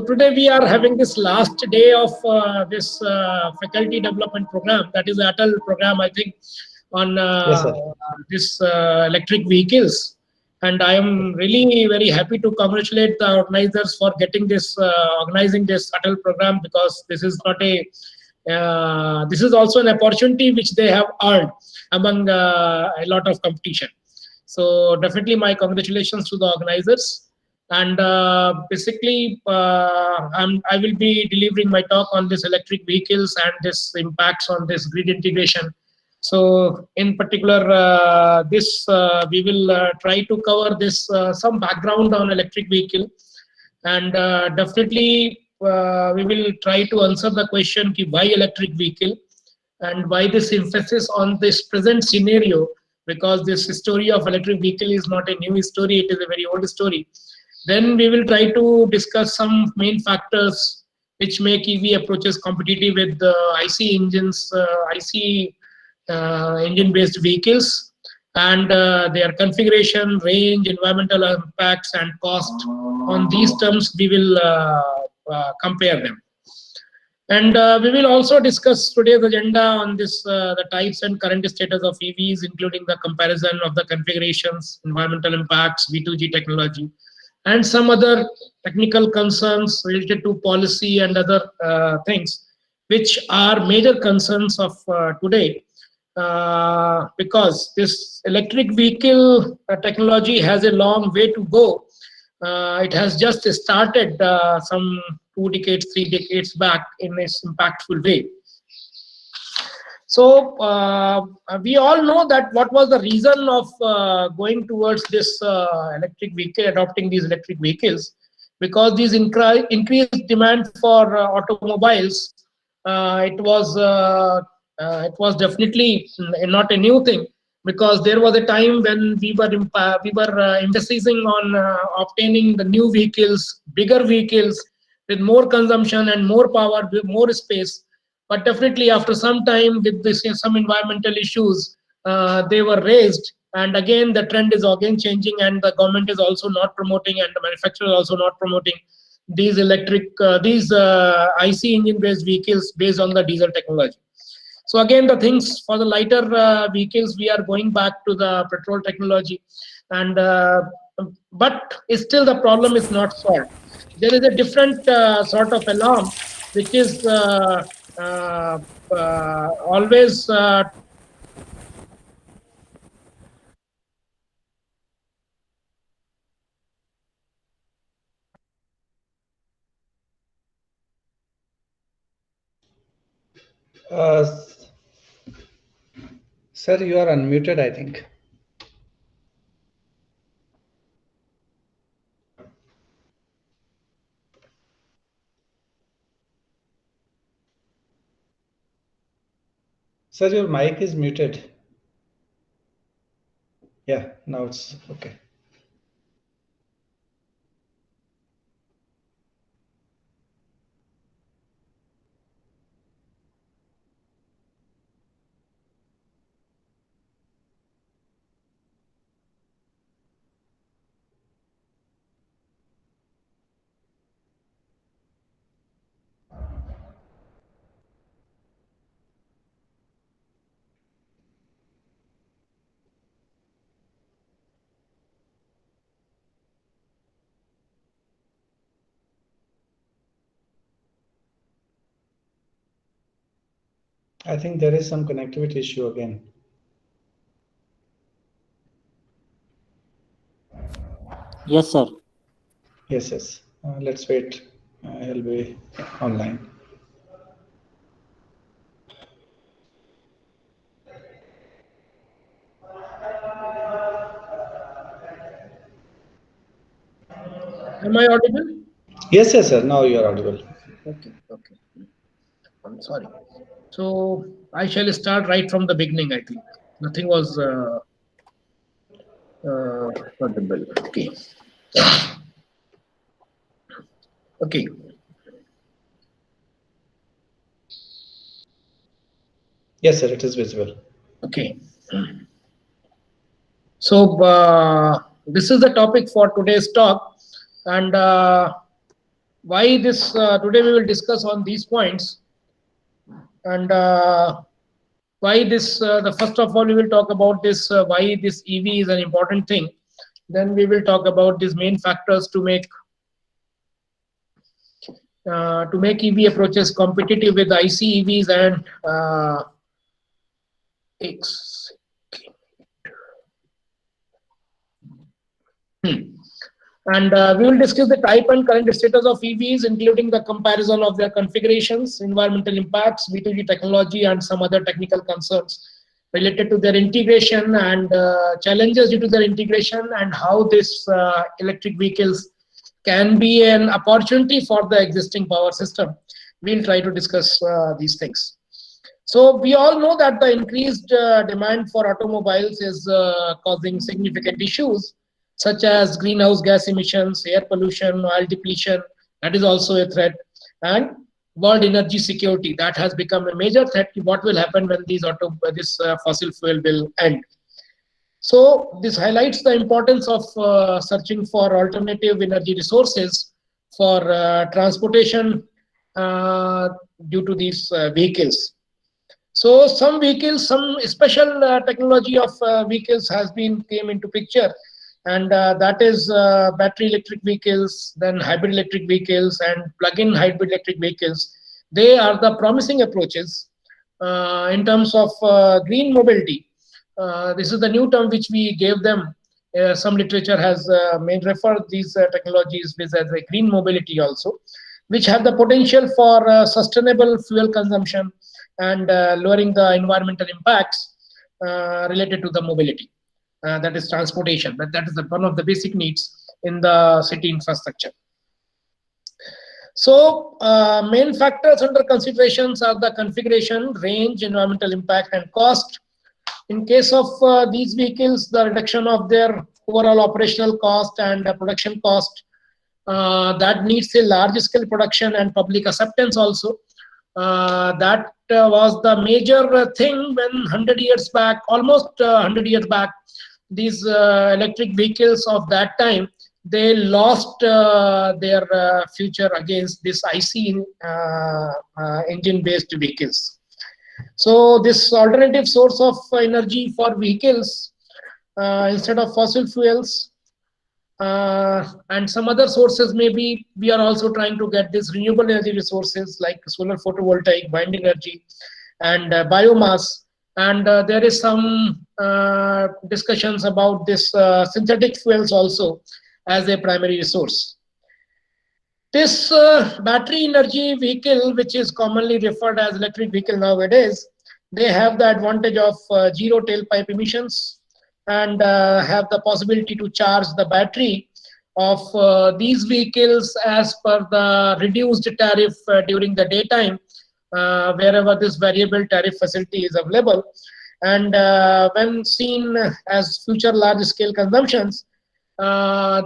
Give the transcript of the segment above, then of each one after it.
today we are having this last day of this faculty development program, that is the ATAL program, I think, on this electric vehicles. And I am really very happy to congratulate the organizers for getting this, organizing this ATAL program, because this is not a, this is also an opportunity which they have earned among a lot of competition. So definitely my congratulations to the organizers. And basically, I will be delivering my talk on this electric vehicles and this impacts on this grid integration. So in particular, we will try to cover this some background on electric vehicle, and definitely we will try to answer the question why electric vehicle and why this emphasis on this present scenario, because this story of electric vehicle is not a new story, it is a very old story. Then we will try to discuss some main factors which make EV approaches competitive with the IC engines, IC engine-based vehicles, and their configuration, range, environmental impacts, and cost. On these terms, we will compare them. And we will also discuss today's agenda on this the types and current status of EVs, including the comparison of the configurations, environmental impacts, V2G technology, and some other technical concerns related to policy and other things, which are major concerns of today, because this electric vehicle technology has a long way to go. It has just started some 2 decades, 3 decades back in this impactful way. So we all know that what was the reason of going towards this electric vehicle, adopting these electric vehicles, because these increased demand for automobiles. It was definitely not a new thing, because there was a time when we were emphasizing on obtaining the new vehicles, bigger vehicles with more consumption and more power, with more space. But definitely after some time, with this, some environmental issues, they were raised. And again, the trend is again changing, and the government is also not promoting, and the manufacturer is also not promoting these electric, these IC engine-based vehicles based on the diesel technology. So again, the things for the lighter vehicles, we are going back to the petrol technology, and but still the problem is not solved. There is a different sort of alarm, which is always Sir, you are unmuted, I think. Sir, your mic is muted. Yeah, now it's okay. I think there is some connectivity issue again. Yes, sir. Yes, yes. Let's wait. He'll be online. Am I audible? Yes, yes, sir. Now you are audible. Okay, okay. I'm sorry. So I shall start right from the beginning, I think. Nothing was audible. Okay. Okay. Yes, sir. It is visible. Okay. So this is the topic for today's talk, and why this today we will discuss on these points, and why this the first of all we will talk about this why this EV is an important thing. Then we will talk about these main factors to make EV approaches competitive with IC EVs and And we will discuss the type and current status of EVs, including the comparison of their configurations, environmental impacts, V2G technology, and some other technical concerns related to their integration and challenges due to their integration, and how this electric vehicles can be an opportunity for the existing power system. We'll try to discuss these things. So we all know that the increased demand for automobiles is causing significant issues, such as greenhouse gas emissions, air pollution, oil depletion. That is also a threat, and world energy security. That has become a major threat. What will happen when this fossil fuel will end? So this highlights the importance of searching for alternative energy resources for transportation due to these vehicles. So some vehicles, some special technology of vehicles came into picture, and that is battery electric vehicles, then hybrid electric vehicles, and plug-in hybrid electric vehicles. They are the promising approaches in terms of green mobility. This is the new term which we gave them. Some literature has referred these technologies as a green mobility also, which have the potential for sustainable fuel consumption and lowering the environmental impacts related to the mobility. That is transportation. That is one of the basic needs in the city infrastructure. So main factors under considerations are the configuration, range, environmental impact, and cost. In case of these vehicles, the reduction of their overall operational cost and production cost, that needs a large scale production and public acceptance also. That was the major thing when 100 years back, almost 100 years back, these electric vehicles of that time, they lost their future against this IC engine based vehicles. So this alternative source of energy for vehicles instead of fossil fuels and some other sources, maybe we are also trying to get these renewable energy resources like solar photovoltaic, wind energy, and biomass. And there is some discussions about this synthetic fuels also as a primary resource. This battery energy vehicle, which is commonly referred as electric vehicle nowadays, they have the advantage of zero tailpipe emissions and have the possibility to charge the battery of these vehicles as per the reduced tariff during the daytime, wherever this variable tariff facility is available. And when seen as future large-scale consumptions,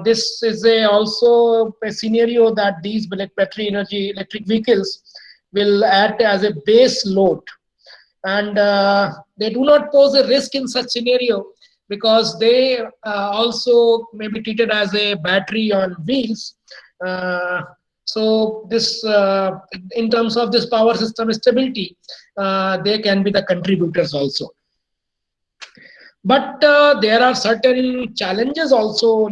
this is also a scenario that these battery energy electric vehicles will act as a base load, and they do not pose a risk in such scenario because they also may be treated as a battery on wheels. So this, in terms of this power system stability, they can be the contributors also. But there are certain challenges also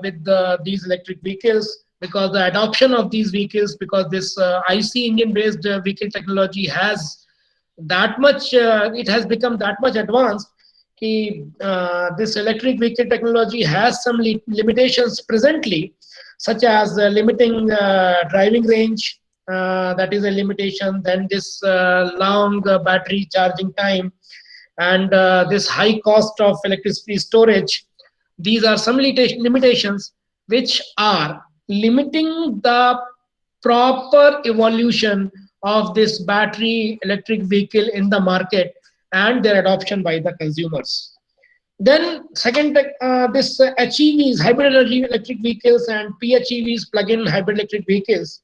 with these electric vehicles, because the adoption of these vehicles, because this IC engine based vehicle technology has that much, it has become that much advanced. This electric vehicle technology has some limitations presently, such as limiting driving range, that is a limitation. Then this long battery charging time, and this high cost of electricity storage. These are some limitations which are limiting the proper evolution of this battery electric vehicle in the market and their adoption by the consumers. Then second, this HEVs, hybrid energy electric vehicles, and PHEVs, plug-in hybrid electric vehicles.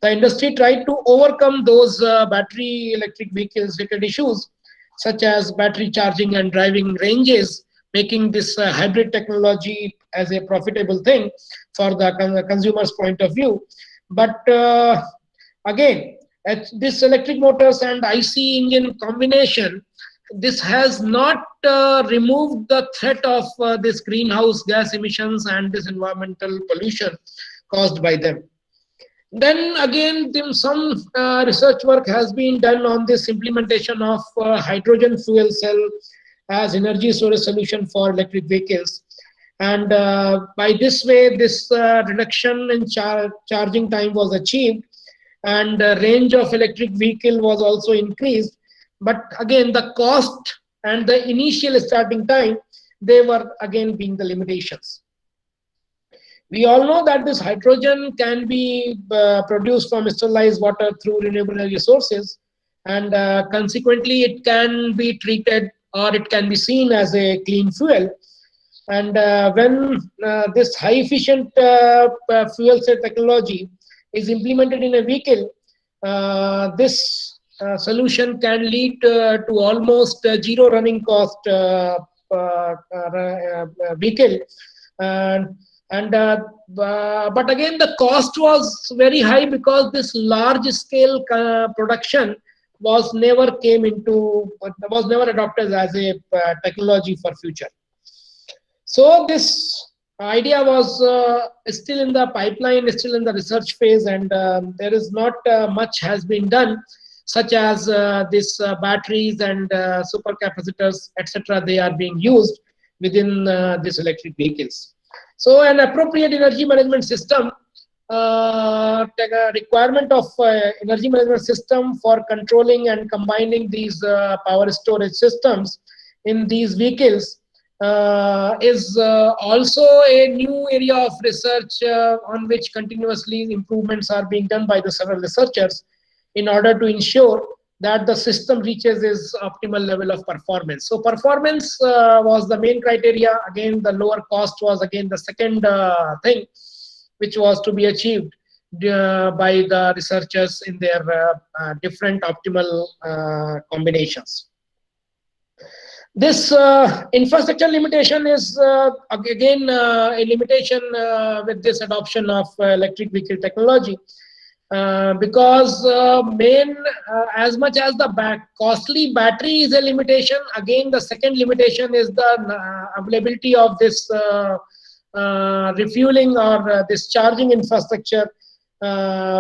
The industry tried to overcome those battery electric vehicles related issues, such as battery charging and driving ranges, making this hybrid technology as a profitable thing for the consumer's point of view. But again, this electric motors and IC engine combination, this has not removed the threat of this greenhouse gas emissions and this environmental pollution caused by them. Then again, some research work has been done on this implementation of hydrogen fuel cell as energy storage solution for electric vehicles. And by this way, this reduction in charging time was achieved, and range of electric vehicle was also increased. But again, the cost and the initial starting time, they were again being the limitations. We all know that this hydrogen can be produced from sterilized water through renewable energy sources, and consequently it can be treated or it can be seen as a clean fuel. And when this high efficient fuel cell technology is implemented in a vehicle, this solution can lead to almost zero running cost vehicle. But again, the cost was very high because this large scale production was never adopted as a technology for future. So this idea was still in the pipeline, still in the research phase, and there is not much has been done, such as this batteries and supercapacitors, etc. They are being used within these electric vehicles. So an appropriate energy management system, requirement of energy management system for controlling and combining these power storage systems in these vehicles is also a new area of research on which continuously improvements are being done by the several researchers in order to ensure that the system reaches its optimal level of performance. So performance was the main criteria. Again, the lower cost was again the second thing which was to be achieved by the researchers in their different optimal combinations. This infrastructure limitation is again a limitation with this adoption of electric vehicle technology. Because as much as the costly battery is a limitation, again the second limitation is the availability of this refueling or this charging infrastructure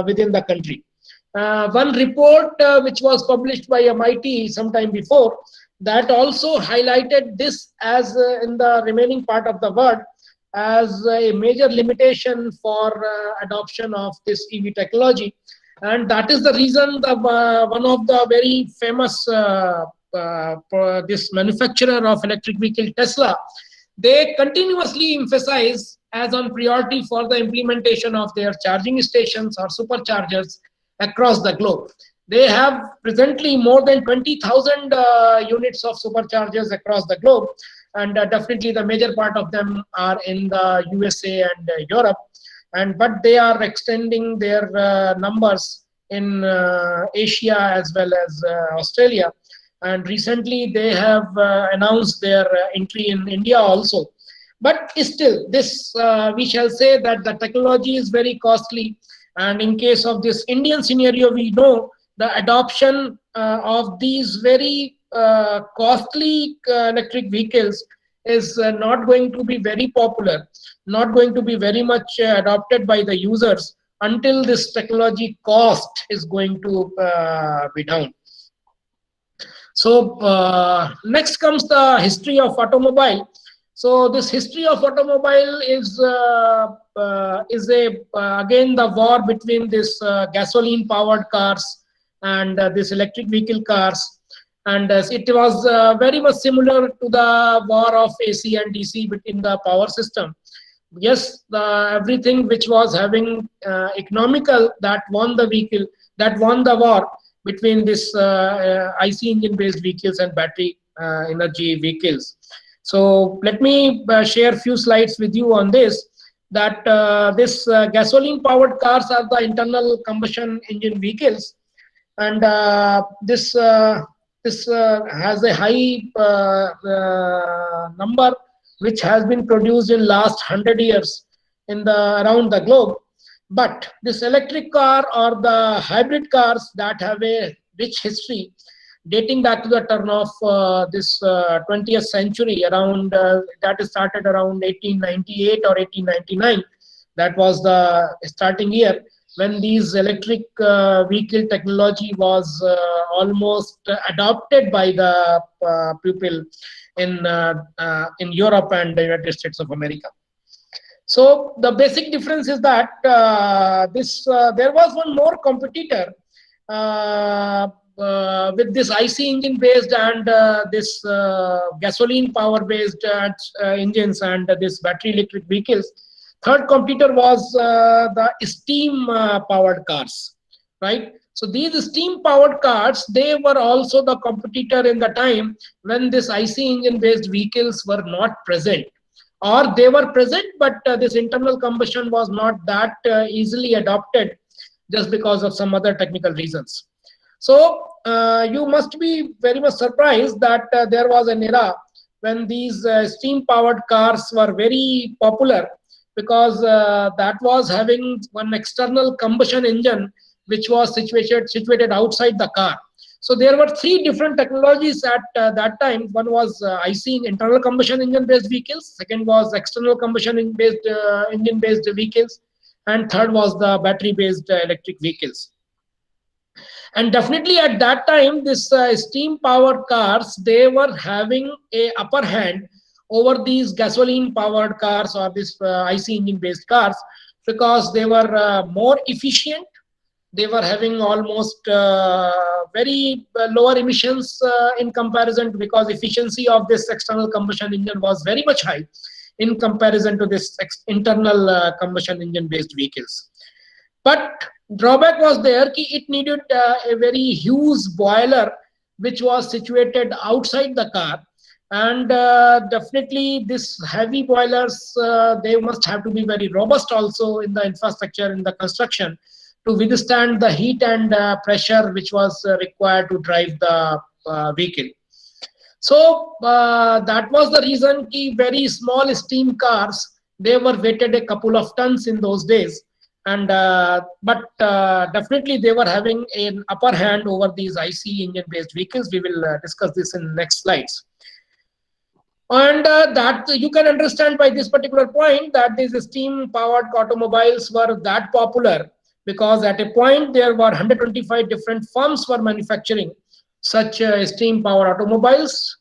within the country. One report which was published by MIT sometime before, that also highlighted this as in the remaining part of the world as a major limitation for adoption of this EV technology. And that is the reason one of the very famous this manufacturer of electric vehicle, Tesla, they continuously emphasize as on priority for the implementation of their charging stations or superchargers across the globe. They have presently more than 20,000 units of superchargers across the globe. And definitely the major part of them are in the USA and Europe, but they are extending their numbers in Asia as well as Australia. And recently they have announced their entry in India also. But still, this we shall say that the technology is very costly. And in case of this Indian scenario, we know the adoption of these very costly electric vehicles is not going to be very popular, not going to be very much adopted by the users until this technology cost is going to be down. So next comes the history of automobile. So this history of automobile is again the war between this gasoline powered cars and this electric vehicle cars. And it was very much similar to the war of AC and DC between the power system. Yes, everything which was having economical, that won the vehicle, that won the war between this IC engine based vehicles and battery energy vehicles. So let me share a few slides with you on this, that this gasoline powered cars are the internal combustion engine vehicles. And this has a high number which has been produced in last 100 years in around the globe. But this electric car or the hybrid cars that have a rich history dating back to the turn of this 20th century, around that started around 1898 or 1899. That was the starting year when these electric vehicle technology was almost adopted by the people in Europe and the United States of America. So the basic difference is that there was one more competitor with this IC engine based and this gasoline power based engines and this battery electric vehicles. Third competitor was the steam powered cars, right? So these steam powered cars, they were also the competitor in the time when this IC engine based vehicles were not present, or they were present, but this internal combustion was not that easily adopted just because of some other technical reasons. So you must be very much surprised that there was an era when these steam powered cars were very popular, because that was having one external combustion engine which was situated outside the car. So there were three different technologies at that time. One was IC, internal combustion engine based vehicles. Second was external combustion engine based vehicles. And third was the battery based electric vehicles. And definitely at that time, this steam powered cars, they were having a upper hand over these gasoline powered cars or this IC engine based cars, because they were more efficient. They were having almost very lower emissions in comparison, because efficiency of this external combustion engine was very much high in comparison to this internal combustion engine based vehicles. But drawback was there, it needed a very huge boiler which was situated outside the car. And definitely this heavy boilers, they must have to be very robust also in the infrastructure, in the construction, to withstand the heat and pressure which was required to drive the vehicle. So that was the reason very small steam cars, they were weighted a couple of tons in those days. And but definitely they were having an upper hand over these IC engine based vehicles. We will discuss this in the next slides. And that you can understand by this particular point that these steam powered automobiles were that popular, because at a point there were 125 different firms were manufacturing such steam powered automobiles.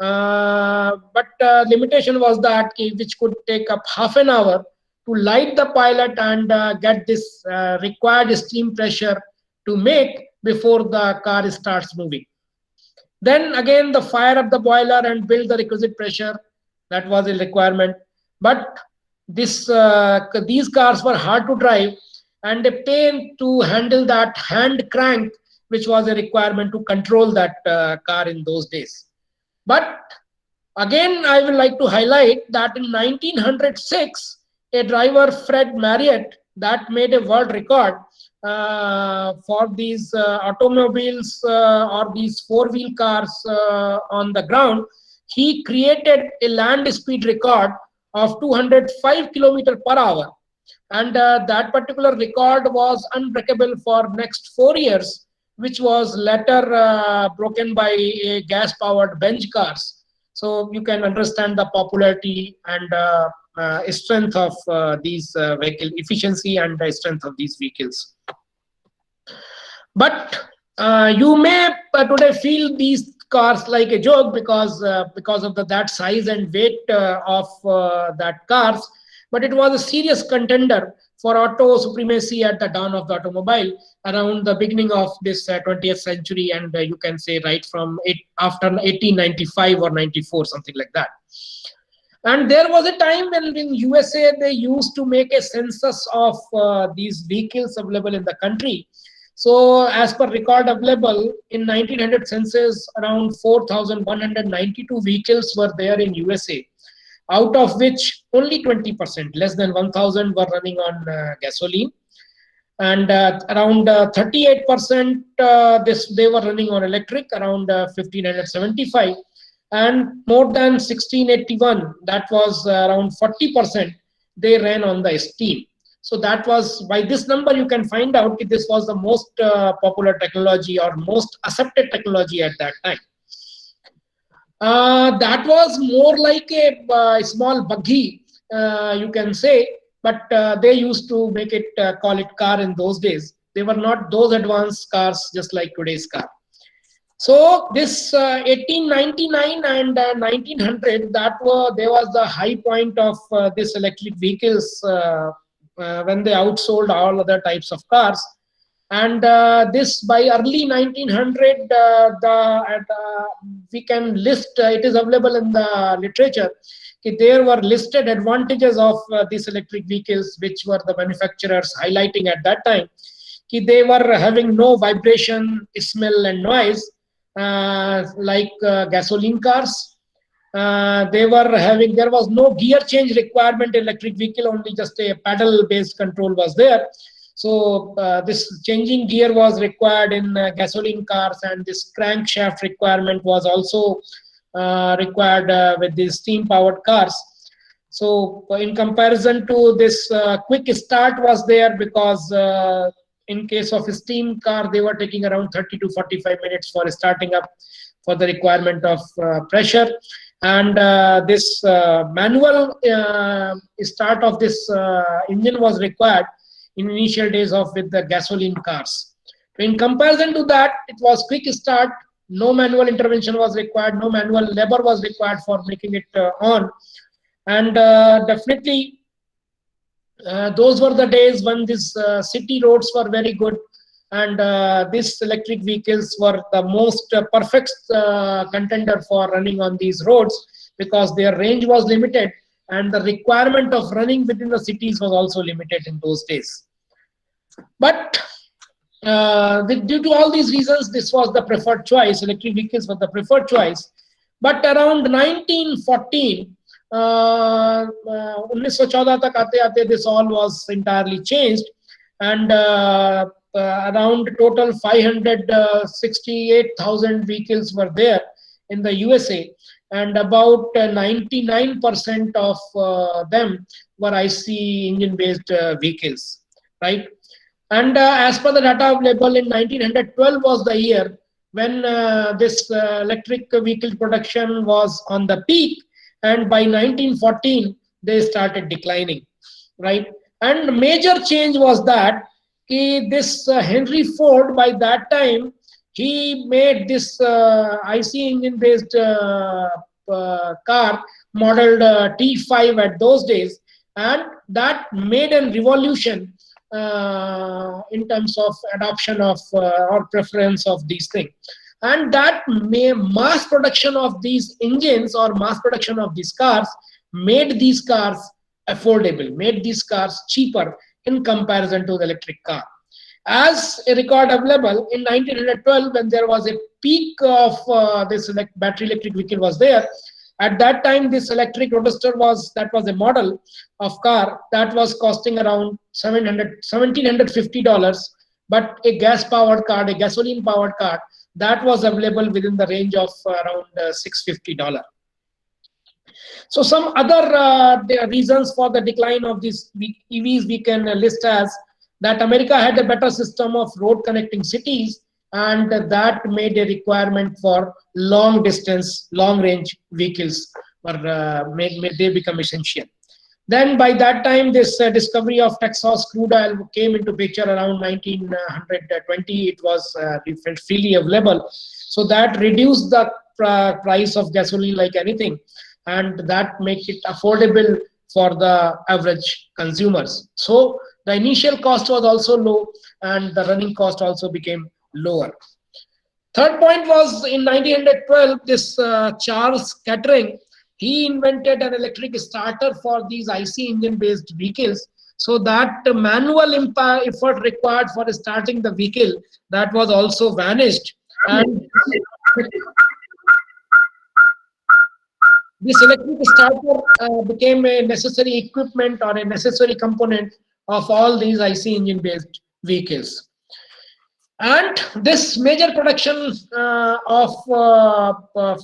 But limitation was that which could take up half an hour to light the pilot and get this required steam pressure to make before the car starts moving. Then again, the fire up the boiler and build the requisite pressure, that was a requirement. But these cars were hard to drive, and a pain to handle that hand crank, which was a requirement to control that car in those days. But again, I would like to highlight that in 1906, a driver, Fred Marriott, that made a world record for these automobiles or these four-wheel cars on the ground. He created a land speed record of 205 km/h. And that particular record was unbreakable for next 4 years, which was later broken by a gas-powered bench cars. So you can understand the popularity and strength of these vehicle efficiency and the strength of these vehicles. But you may today feel these cars like a joke because of that size and weight of that cars. But it was a serious contender for auto supremacy at the dawn of the automobile around the beginning of this 20th century, and you can say right from after 1895 or 94, something like that. And there was a time when in USA they used to make a census of these vehicles available in the country. So as per record available in 1900 census, around 4,192 vehicles were there in USA, out of which only 20%, less than 1,000, were running on gasoline, and around 38% they were running on electric, around 1,575. And more than 1681, that was around 40%, they ran on the steam. So that was, by this number you can find out if this was the most popular technology or most accepted technology at that time. That was more like a small buggy, you can say, but they used to make it, call it car in those days. They were not those advanced cars just like today's car. So this 1899 and 1900, there was the high point of this electric vehicles when they outsold all other types of cars. And this, by early 1900, we can list, it is available in the literature, there were listed advantages of these electric vehicles, which were the manufacturers highlighting at that time. They were having no vibration, smell and noise, like gasoline cars. There was no gear change requirement in electric vehicle, only just a paddle based control was there. So this changing gear was required in gasoline cars, and this crankshaft requirement was also required with these steam powered cars. So in comparison to this, quick start was there, because in case of a steam car, they were taking around 30 to 45 minutes for starting up for the requirement of pressure. And this manual start of this engine was required in initial days of with the gasoline cars. In comparison to that, it was quick start, no manual intervention was required, no manual labor was required for making it on. And definitely those were the days when these city roads were very good, and these electric vehicles were the most perfect contender for running on these roads, because their range was limited and the requirement of running within the cities was also limited in those days. But due to all these reasons, this was the preferred choice. Electric vehicles were the preferred choice. But around 1914, 1914 tak aate this all was entirely changed, and around total 568,000 vehicles were there in the USA, and about 99% of them were IC engine based vehicles, right? And as per the data available, in 1912 was the year when this electric vehicle production was on the peak, and by 1914 they started declining, right? And major change was that this Henry Ford, by that time, he made this IC engine based car modeled T5 at those days, and that made a revolution in terms of adoption of or preference of these things. And that mass production of these engines or mass production of these cars made these cars affordable, made these cars cheaper in comparison to the electric car. As a record available in 1912, when there was a peak of this battery electric vehicle was there, at that time this electric roadster was a model of car that was costing around $1,750, but a gas powered car, a gasoline powered car, that was available within the range of around $650. So some other reasons for the decline of these EVs we can list as that America had a better system of road connecting cities, and that made a requirement for long distance, long range vehicles they become essential. Then by that time, this discovery of Texas crude oil came into picture around 1920. It was freely available. So that reduced the price of gasoline like anything, and that makes it affordable for the average consumers. So the initial cost was also low, and the running cost also became lower. Third point was in 1912, this Charles Kettering, he invented an electric starter for these IC engine based vehicles, so that the manual effort required for starting the vehicle, that was also vanished. And this electric starter became a necessary equipment or a necessary component of all these IC engine based vehicles. And this major production of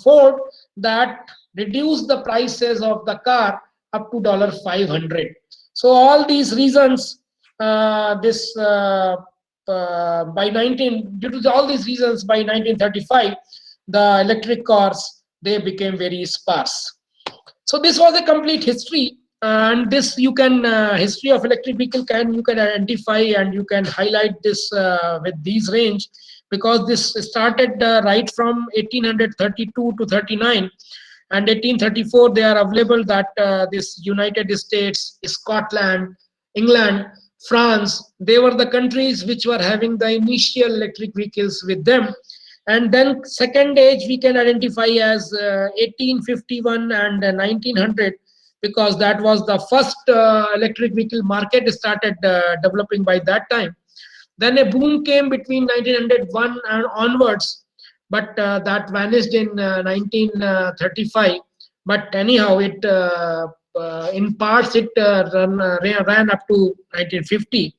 Ford, that reduced the prices of the car up to $500. So all these reasons due to all these reasons, by 1935, the electric cars, they became very sparse. So this was a complete history, and this you can history of electric vehicle you can identify and you can highlight this with these range, because this started right from 1832 to 39, and 1834 they are available that this United States, Scotland, England, France, they were the countries which were having the initial electric vehicles with them. And then second age we can identify as 1851 and 1900, because that was the first electric vehicle market started developing by that time. Then a boom came between 1901 and onwards, but that vanished in 1935. But anyhow, it in parts it ran up to 1950.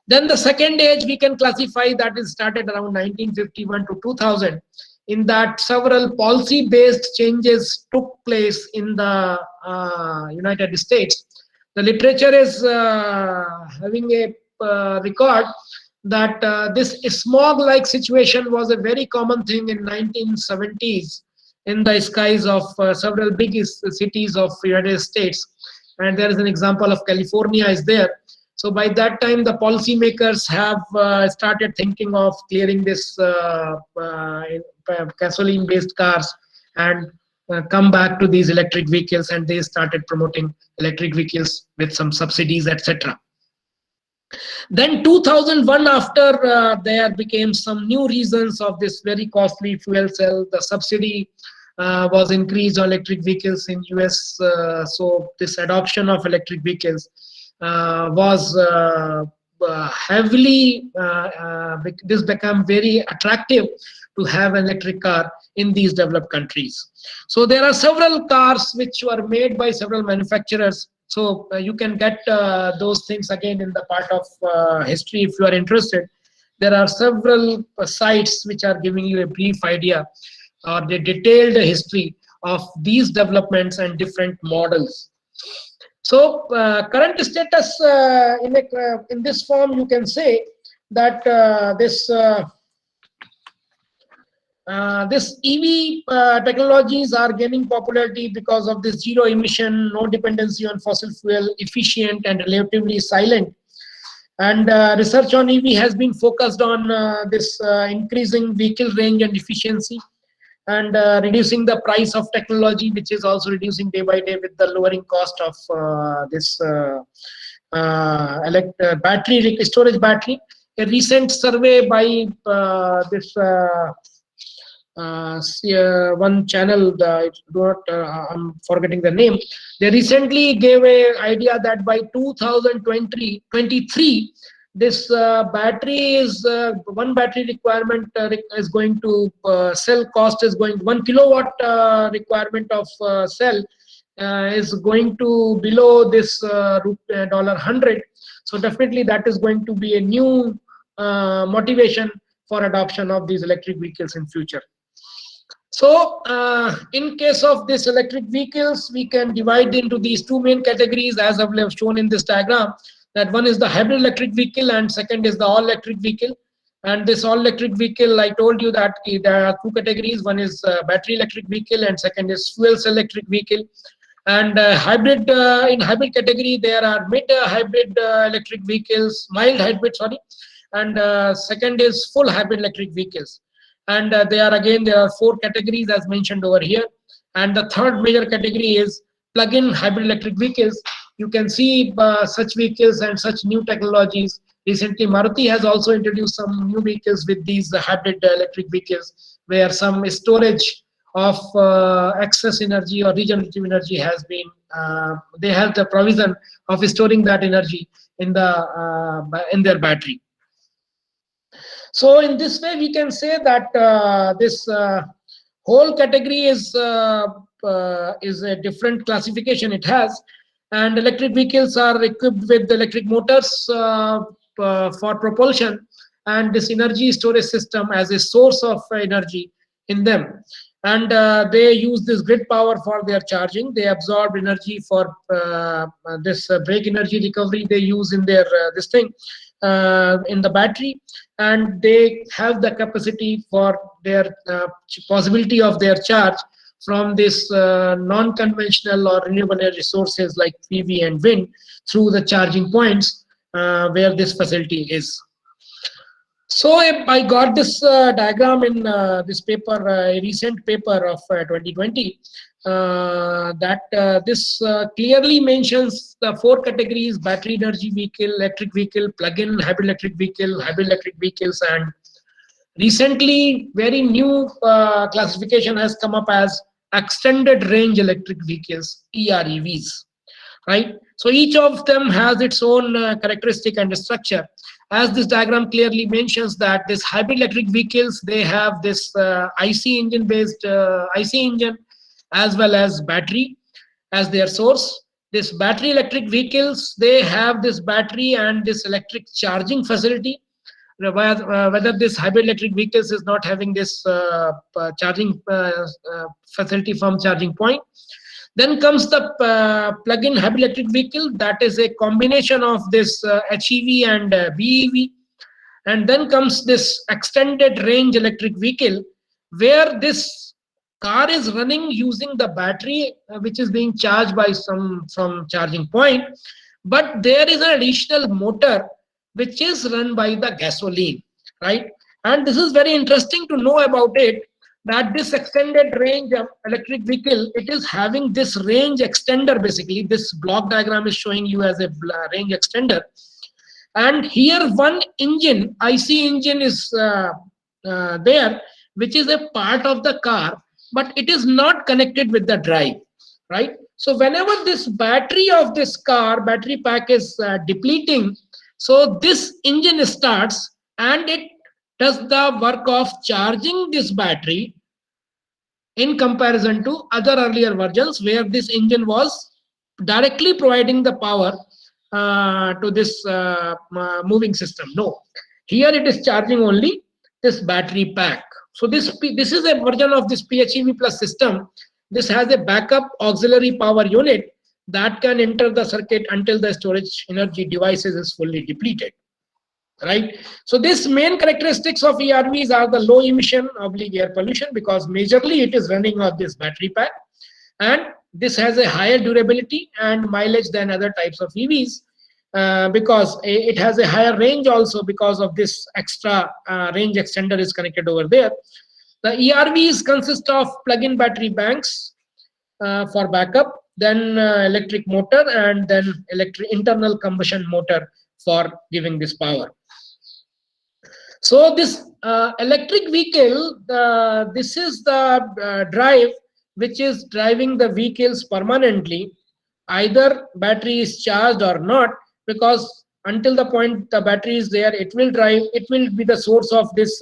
Then the second age we can classify that is started around 1951 to 2000. In that, several policy-based changes took place in the United States. The literature is having a record that this smog-like situation was a very common thing in 1970s in the skies of several big cities of United States. And there is an example of California is there. So by that time, the policymakers have started thinking of clearing this gasoline-based cars and come back to these electric vehicles, and they started promoting electric vehicles with some subsidies, etc. Then 2001, after there became some new reasons of this very costly fuel cell, the subsidy was increased on electric vehicles in US. So this adoption of electric vehicles was heavily, this became very attractive to have an electric car in these developed countries. So there are several cars which were made by several manufacturers. So you can get those things again in the part of history if you are interested. There are several sites which are giving you a brief idea or the detailed history of these developments and different models. So current status in this form, you can say that this EV technologies are gaining popularity because of this zero emission, no dependency on fossil fuel, efficient and relatively silent. And research on EV has been focused on this increasing vehicle range and efficiency, and reducing the price of technology, which is also reducing day by day with the lowering cost of this battery, storage battery. A recent survey by this one channel, I'm forgetting the name, they recently gave an idea that by 2023, this battery is one battery requirement is going to cell cost is going 1 kilowatt requirement of cell is going to below this $100. So definitely that is going to be a new motivation for adoption of these electric vehicles in future. So in case of this electric vehicles, we can divide into these two main categories as I have shown in this diagram. That one is the hybrid electric vehicle and second is the all electric vehicle. And this all electric vehicle, I told you that there are two categories. One is battery electric vehicle and second is fuel cell electric vehicle. And hybrid in hybrid category, there are mid hybrid electric vehicles, mild hybrid, sorry, and second is full hybrid electric vehicles. And there are four categories as mentioned over here. And the third major category is plug-in hybrid electric vehicles. You can see such vehicles and such new technologies. Recently, Maruti has also introduced some new vehicles with these hybrid electric vehicles, where some storage of excess energy or regenerative energy has been, they have the provision of storing that energy in their battery. So in this way, we can say that this whole category is a different classification it has. And electric vehicles are equipped with electric motors for propulsion and this energy storage system as a source of energy in them. and they use this grid power for their charging. They absorb energy for this break energy recovery they use in their this thing in the battery, and they have the capacity for their possibility of their charge from this non-conventional or renewable energy sources like PV and wind through the charging points where this facility is. So I got this diagram in this paper, a recent paper of 2020, that this clearly mentions the 4 categories: battery energy vehicle, electric vehicle, plug-in hybrid electric vehicle, hybrid electric vehicles, and recently very new classification has come up as extended range electric vehicles, EREVs, right? So each of them has its own characteristic and structure. As this diagram clearly mentions that this hybrid electric vehicles, they have this IC engine based IC engine as well as battery as their source. This battery electric vehicles, they have this battery and this electric charging facility. Whether this hybrid electric vehicles is not having this charging facility from charging point. Then comes the plug-in hybrid electric vehicle, that is a combination of this HEV and BEV. And then comes this extended range electric vehicle, where this car is running using the battery, which is being charged by some from charging point, but there is an additional motor which is run by the gasoline, right? And this is very interesting to know about it, that this extended range of electric vehicle, it is having this range extender. Basically this block diagram is showing you as a range extender, and here one engine, IC engine, is there, which is a part of the car, but it is not connected with the drive, right? So whenever this battery of this car battery pack is depleting, so this engine starts and it does the work of charging this battery, in comparison to other earlier versions where this engine was directly providing the power to this moving system. No, here it is charging only this battery pack. So this is a version of this PHEV plus system. This has a backup auxiliary power unit that can enter the circuit until the storage energy devices is fully depleted, right? So this main characteristics of ERVs are the low emission oblique air pollution, because majorly it is running on this battery pack, and this has a higher durability and mileage than other types of EVs, because it has a higher range also because of this extra range extender is connected over there. The ERVs consist of plug-in battery banks for backup, then electric motor, and then internal combustion motor for giving this power. So this electric vehicle, this is the drive which is driving the vehicles permanently. Either battery is charged or not, because until the point the battery is there, it will drive. It will be the source of this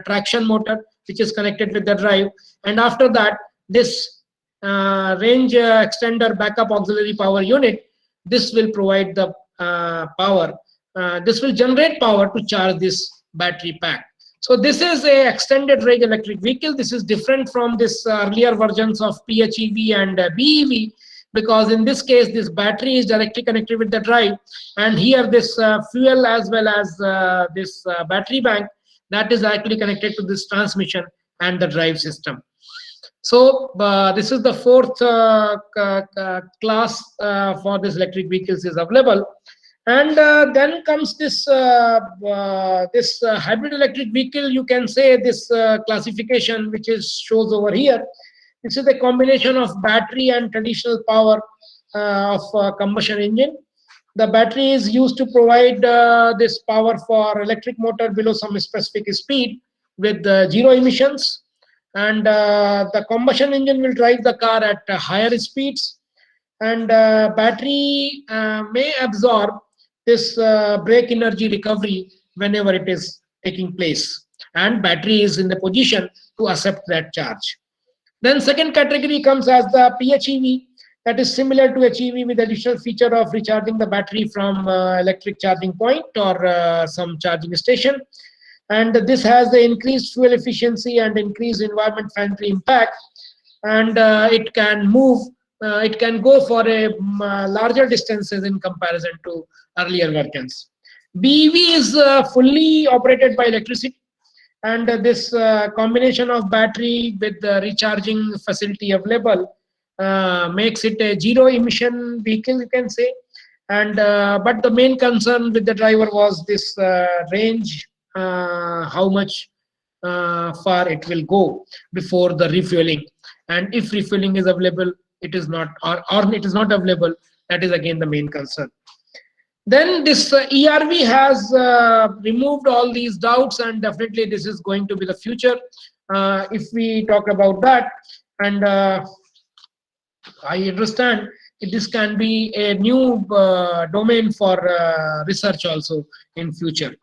traction motor which is connected with the drive, and after that this range extender backup auxiliary power unit, this will provide the power. This will generate power to charge this battery pack. So this is a extended range electric vehicle. This is different from this earlier versions of PHEV and BEV, because in this case this battery is directly connected with the drive, and here this fuel as well as this battery bank, that is actually connected to this transmission and the drive system. So this is the fourth class for this electric vehicles is available. And then comes this hybrid electric vehicle. You can say this classification which is shows over here. This is a combination of battery and traditional power of combustion engine. The battery is used to provide this power for electric motor below some specific speed with zero emissions, and the combustion engine will drive the car at higher speeds, and battery may absorb this brake energy recovery whenever it is taking place, and battery is in the position to accept that charge. Then second category comes as the PHEV, that is similar to HEV with additional feature of recharging the battery from electric charging point or some charging station. and this has the increased fuel efficiency and increased environment friendly impact, and it can move. It can go for a larger distances in comparison to earlier versions. BEV is fully operated by electricity, and this combination of battery with the recharging facility available makes it a zero emission vehicle, you can say. And but the main concern with the driver was this range, how much far it will go before the refueling, and if refueling is available, it is not, or it is not available, that is again the main concern. Then this ERV has removed all these doubts, and definitely this is going to be the future if we talk about that. And I understand this can be a new domain for research also in future.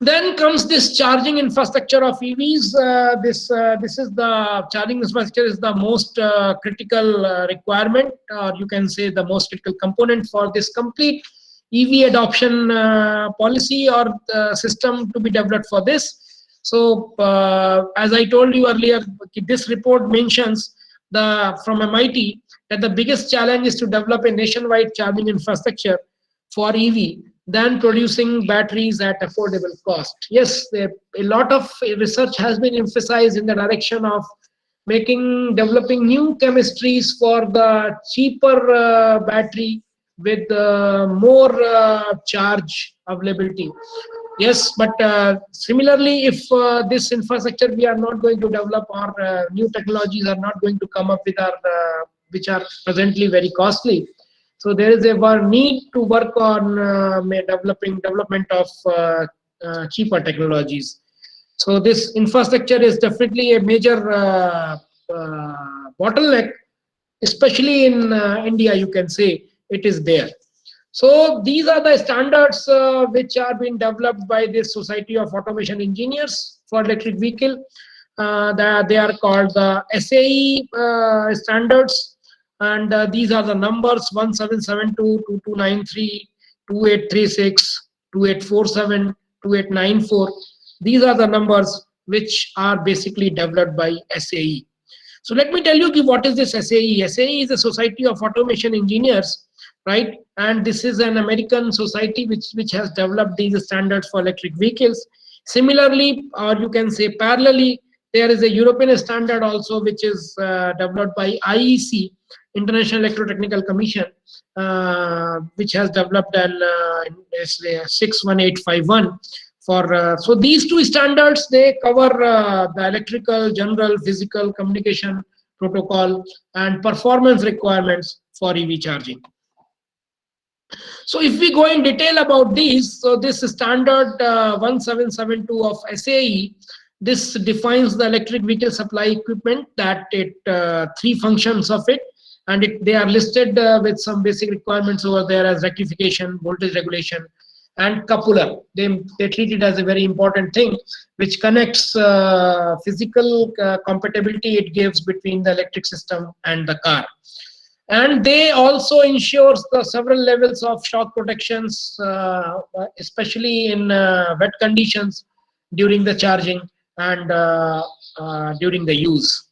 Then comes this charging infrastructure of EVs. This is the charging infrastructure is the most critical requirement, or you can say the most critical component for this complete EV adoption policy or system to be developed for this. So as I told you earlier, this report mentions from MIT that the biggest challenge is to develop a nationwide charging infrastructure for EV than producing batteries at affordable cost. Yes, a lot of research has been emphasized in the direction of developing new chemistries for the cheaper battery with more charge availability. Yes, but similarly, if this infrastructure we are not going to develop, or new technologies are not going to come up with which are presently very costly, so there is a need to work on development of cheaper technologies. So this infrastructure is definitely a major bottleneck, especially in India, you can say it is there. So these are the standards which are being developed by this Society of Automation Engineers for electric vehicle. They are called the SAE standards. And these are the numbers 1772, 2293, 2836, 2847, 2894. These are the numbers which are basically developed by SAE. So let me tell you what is this SAE. SAE is the Society of Automation Engineers, right? And this is an American society which has developed these standards for electric vehicles. Similarly, or you can say parallelly, there is a European standard also which is developed by IEC, International Electrotechnical Commission, which has developed an 61851 for. So these two standards, they cover the electrical, general, physical, communication protocol and performance requirements for EV charging. So if we go in detail about these, so this standard 1772 of SAE, this defines the electric vehicle supply equipment, that three functions of it, and they are listed with some basic requirements over there as rectification, voltage regulation, and coupler. They treat it as a very important thing, which connects physical compatibility it gives between the electric system and the car. And they also ensures the several levels of shock protections, especially in wet conditions during the charging and during the use.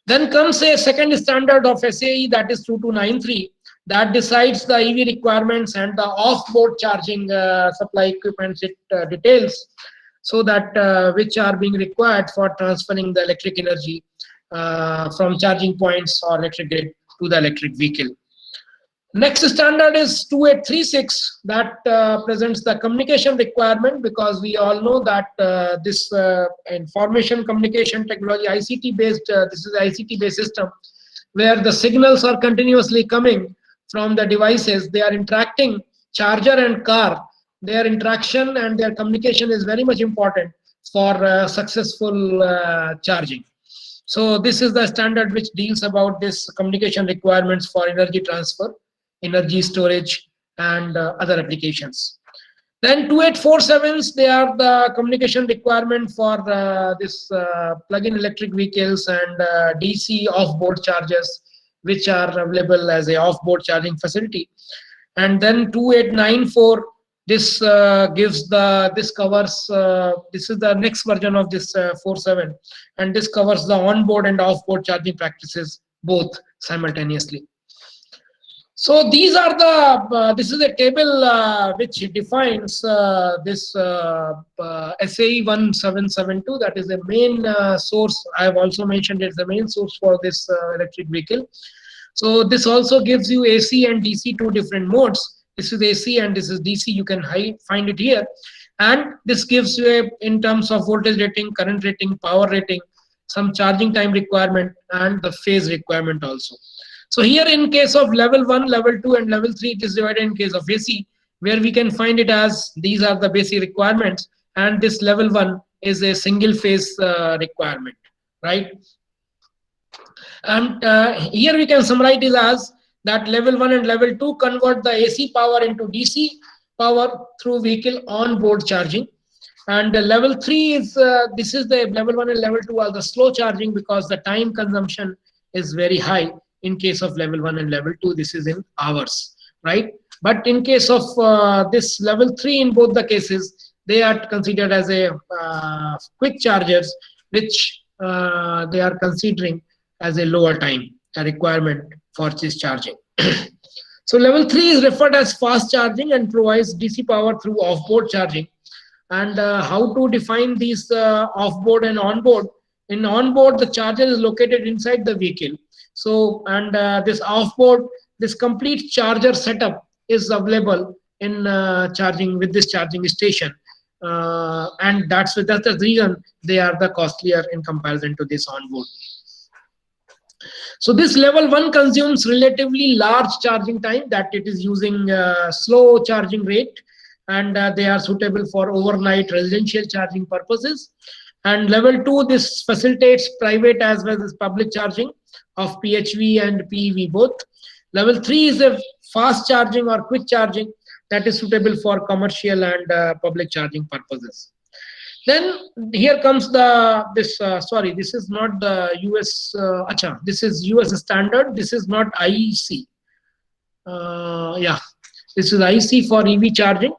Then comes a second standard of SAE, that is 2293, that decides the EV requirements and the off-board charging supply equipment it details, so that which are being required for transferring the electric energy from charging points or electric grid to the electric vehicle. Next standard is 2836, that presents the communication requirement, because we all know that this information communication technology, ICT based, this is an ICT based system where the signals are continuously coming from the devices. They are interacting, charger and car, their interaction and their communication is very much important for successful charging. So this is the standard which deals about this communication requirements for energy transfer, energy storage, and other applications. Then 2847s, they are the communication requirement for this plug-in electric vehicles and DC off-board chargers, which are available as a off-board charging facility. And then 2894, This this covers, this is the next version of this 4.7, and this covers the onboard and offboard charging practices both simultaneously. So these are the, this is a table which defines this SAE 1772, that is the main source. I have also mentioned it's the main source for this electric vehicle. So this also gives you AC and DC, two different modes. This is AC and this is DC, you can find it here. And this gives you in terms of voltage rating, current rating, power rating, some charging time requirement, and the phase requirement also. So here in case of level 1, level 2 and level 3, it is divided in case of AC, where we can find it as these are the basic requirements, and this level 1 is a single phase requirement, right? And here we can summarize it as that level 1 and level 2 convert the AC power into DC power through vehicle on-board charging. And level 3 is, this is the level 1 and level 2 are the slow charging, because the time consumption is very high. In case of level 1 and level 2, this is in hours, right? But in case of this level 3, in both the cases, they are considered as a quick chargers, which they are considering as a lower time requirement for this charging. So level 3 is referred as fast charging and provides DC power through offboard charging. And how to define these offboard and onboard? In onboard, the charger is located inside the vehicle. So, and this offboard, this complete charger setup is available in charging with this charging station. And that's the reason they are the costlier in comparison to this onboard. So this level 1 consumes relatively large charging time, that it is using slow charging rate, and they are suitable for overnight residential charging purposes. And level 2, this facilitates private as well as public charging of PHV and PEV both. Level 3 is a fast charging or quick charging that is suitable for commercial and public charging purposes. Then here comes the sorry, this is not the US. This is US standard. This is not IEC. Yeah, this is IEC for EV charging.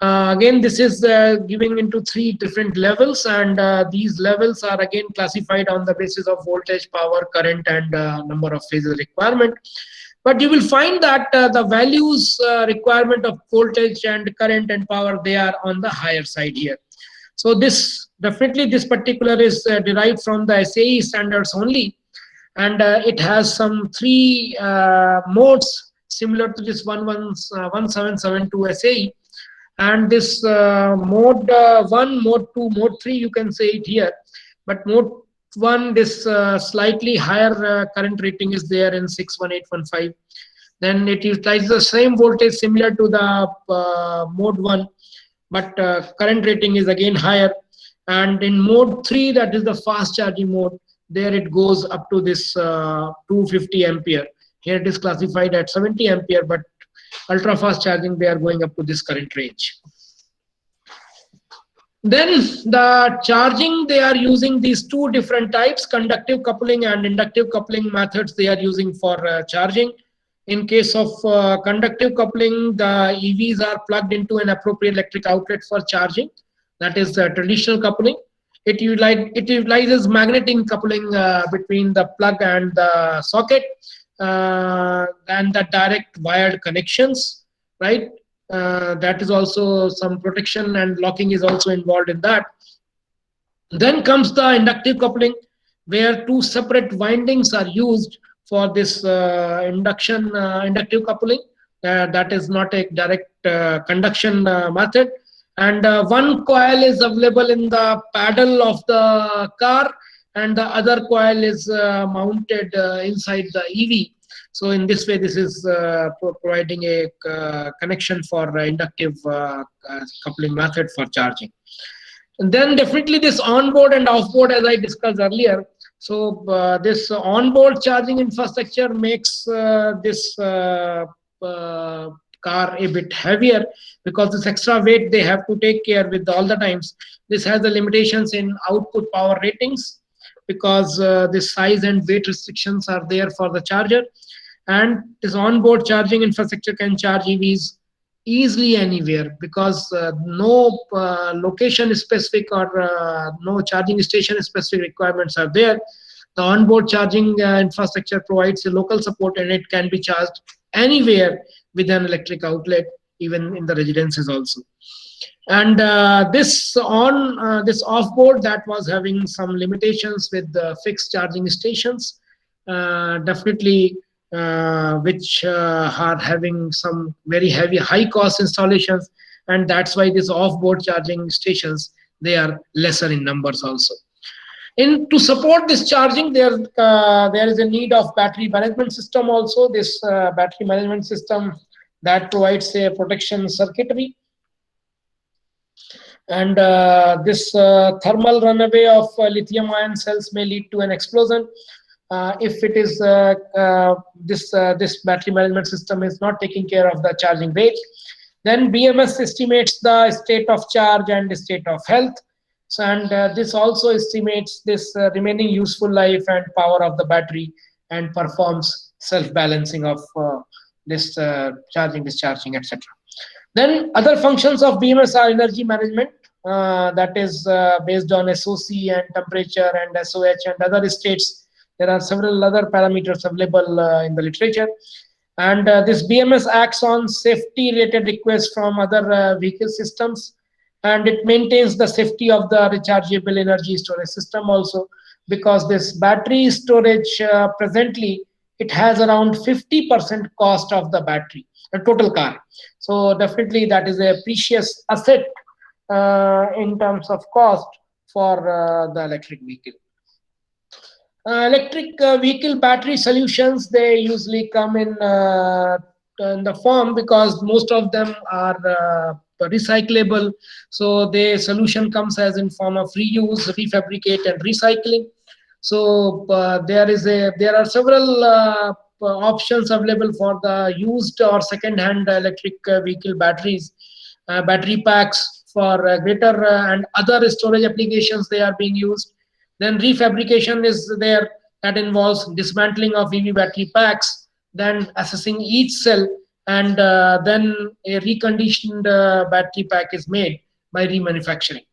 Again, this is giving into 3 different levels, and these levels are again classified on the basis of voltage, power, current, and number of phases requirement. But you will find that the values requirement of voltage and current and power, they are on the higher side here. So this definitely, this particular is derived from the SAE standards only, and it has some 3 modes similar to this 1772 SAE. And this mode 1, mode 2, mode 3, you can say it here. But mode 1, this slightly higher current rating is there in 61815. Then it utilizes the same voltage similar to the mode 1, but current rating is again higher. And in mode 3, that is the fast charging mode, there it goes up to this 250 ampere. Here it is classified at 70 ampere, but ultra fast charging, they are going up to this current range. Then the charging, they are using these 2 different types, conductive coupling and inductive coupling methods they are using for charging. In case of conductive coupling, the EVs are plugged into an appropriate electric outlet for charging. That is traditional coupling. It utilizes magnetic coupling between the plug and the socket, and the direct wired connections, right? That is also some protection and locking is also involved in that. Then comes the inductive coupling, where 2 separate windings are used for this inductive coupling. That is not a direct conduction method. And 1 coil is available in the paddle of the car, and the other coil is mounted inside the EV. So in this way, this is providing a connection for inductive coupling method for charging. And then definitely this onboard and offboard, as I discussed earlier. So this onboard charging infrastructure makes this car a bit heavier, because this extra weight they have to take care with all the times. This has the limitations in output power ratings, because this size and weight restrictions are there for the charger. And this onboard charging infrastructure can charge EVs easily anywhere, because no location specific or no charging station specific requirements are there. The onboard charging infrastructure provides a local support, and it can be charged anywhere with an electric outlet, even in the residences also. And this offboard that was having some limitations with the fixed charging stations, definitely which are having some very heavy high cost installations, and that's why these offboard charging stations, they are lesser in numbers also. To support this charging, there is a need of battery management system also. This battery management system that provides a protection circuitry, and this thermal runaway of lithium ion cells may lead to an explosion if it is this battery management system is not taking care of the charging rate. Then BMS estimates the state of charge and the state of health. So, and this also estimates this remaining useful life and power of the battery, and performs self-balancing of this charging, discharging, etc. Then other functions of BMS are energy management, that is based on SOC and temperature and SOH and other states. There are several other parameters available in the literature. And this BMS acts on safety-related requests from other vehicle systems, and it maintains the safety of the rechargeable energy storage system also, because this battery storage presently, it has around 50% cost of the battery, a total car. So definitely that is a precious asset in terms of cost for the electric vehicle. Electric vehicle battery solutions, they usually come in the form, because most of them are recyclable. So the solution comes as in form of reuse, refabricate, and recycling. So there are several options available for the used or second-hand electric vehicle batteries. Battery packs for greater and other storage applications, they are being used. Then refabrication is there, that involves dismantling of EV battery packs, then assessing each cell, and then a reconditioned battery pack is made by remanufacturing.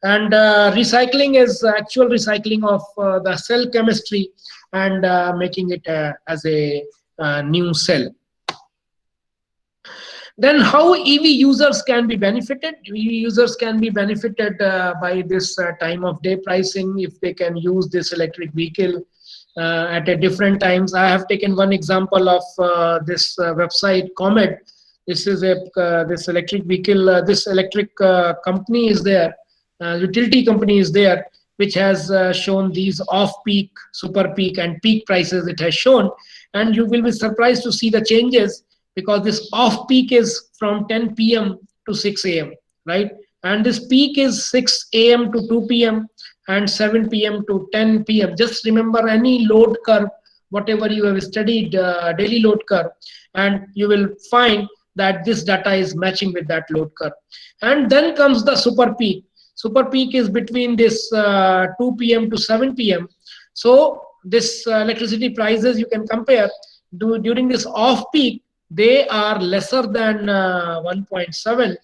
And recycling is actual recycling of the cell chemistry and making it as a new cell. Then how EV users can be benefited? EV users can be benefited by this time of day pricing if they can use this electric vehicle at a different times. I have taken one example of this website Comet. This is this electric vehicle, this electric company is there, utility company is there, which has shown these off-peak, super peak, and peak prices it has shown. And you will be surprised to see the changes, because this off peak is from 10 p.m. to 6 a.m., right? And this peak is 6 a.m. to 2 p.m. and 7 p.m. to 10 p.m. Just remember any load curve, whatever you have studied, daily load curve, and you will find that this data is matching with that load curve. And then comes the super peak. Super peak is between this 2 p.m. to 7 p.m. So this electricity prices you can compare during this off peak, they are lesser than 1.7,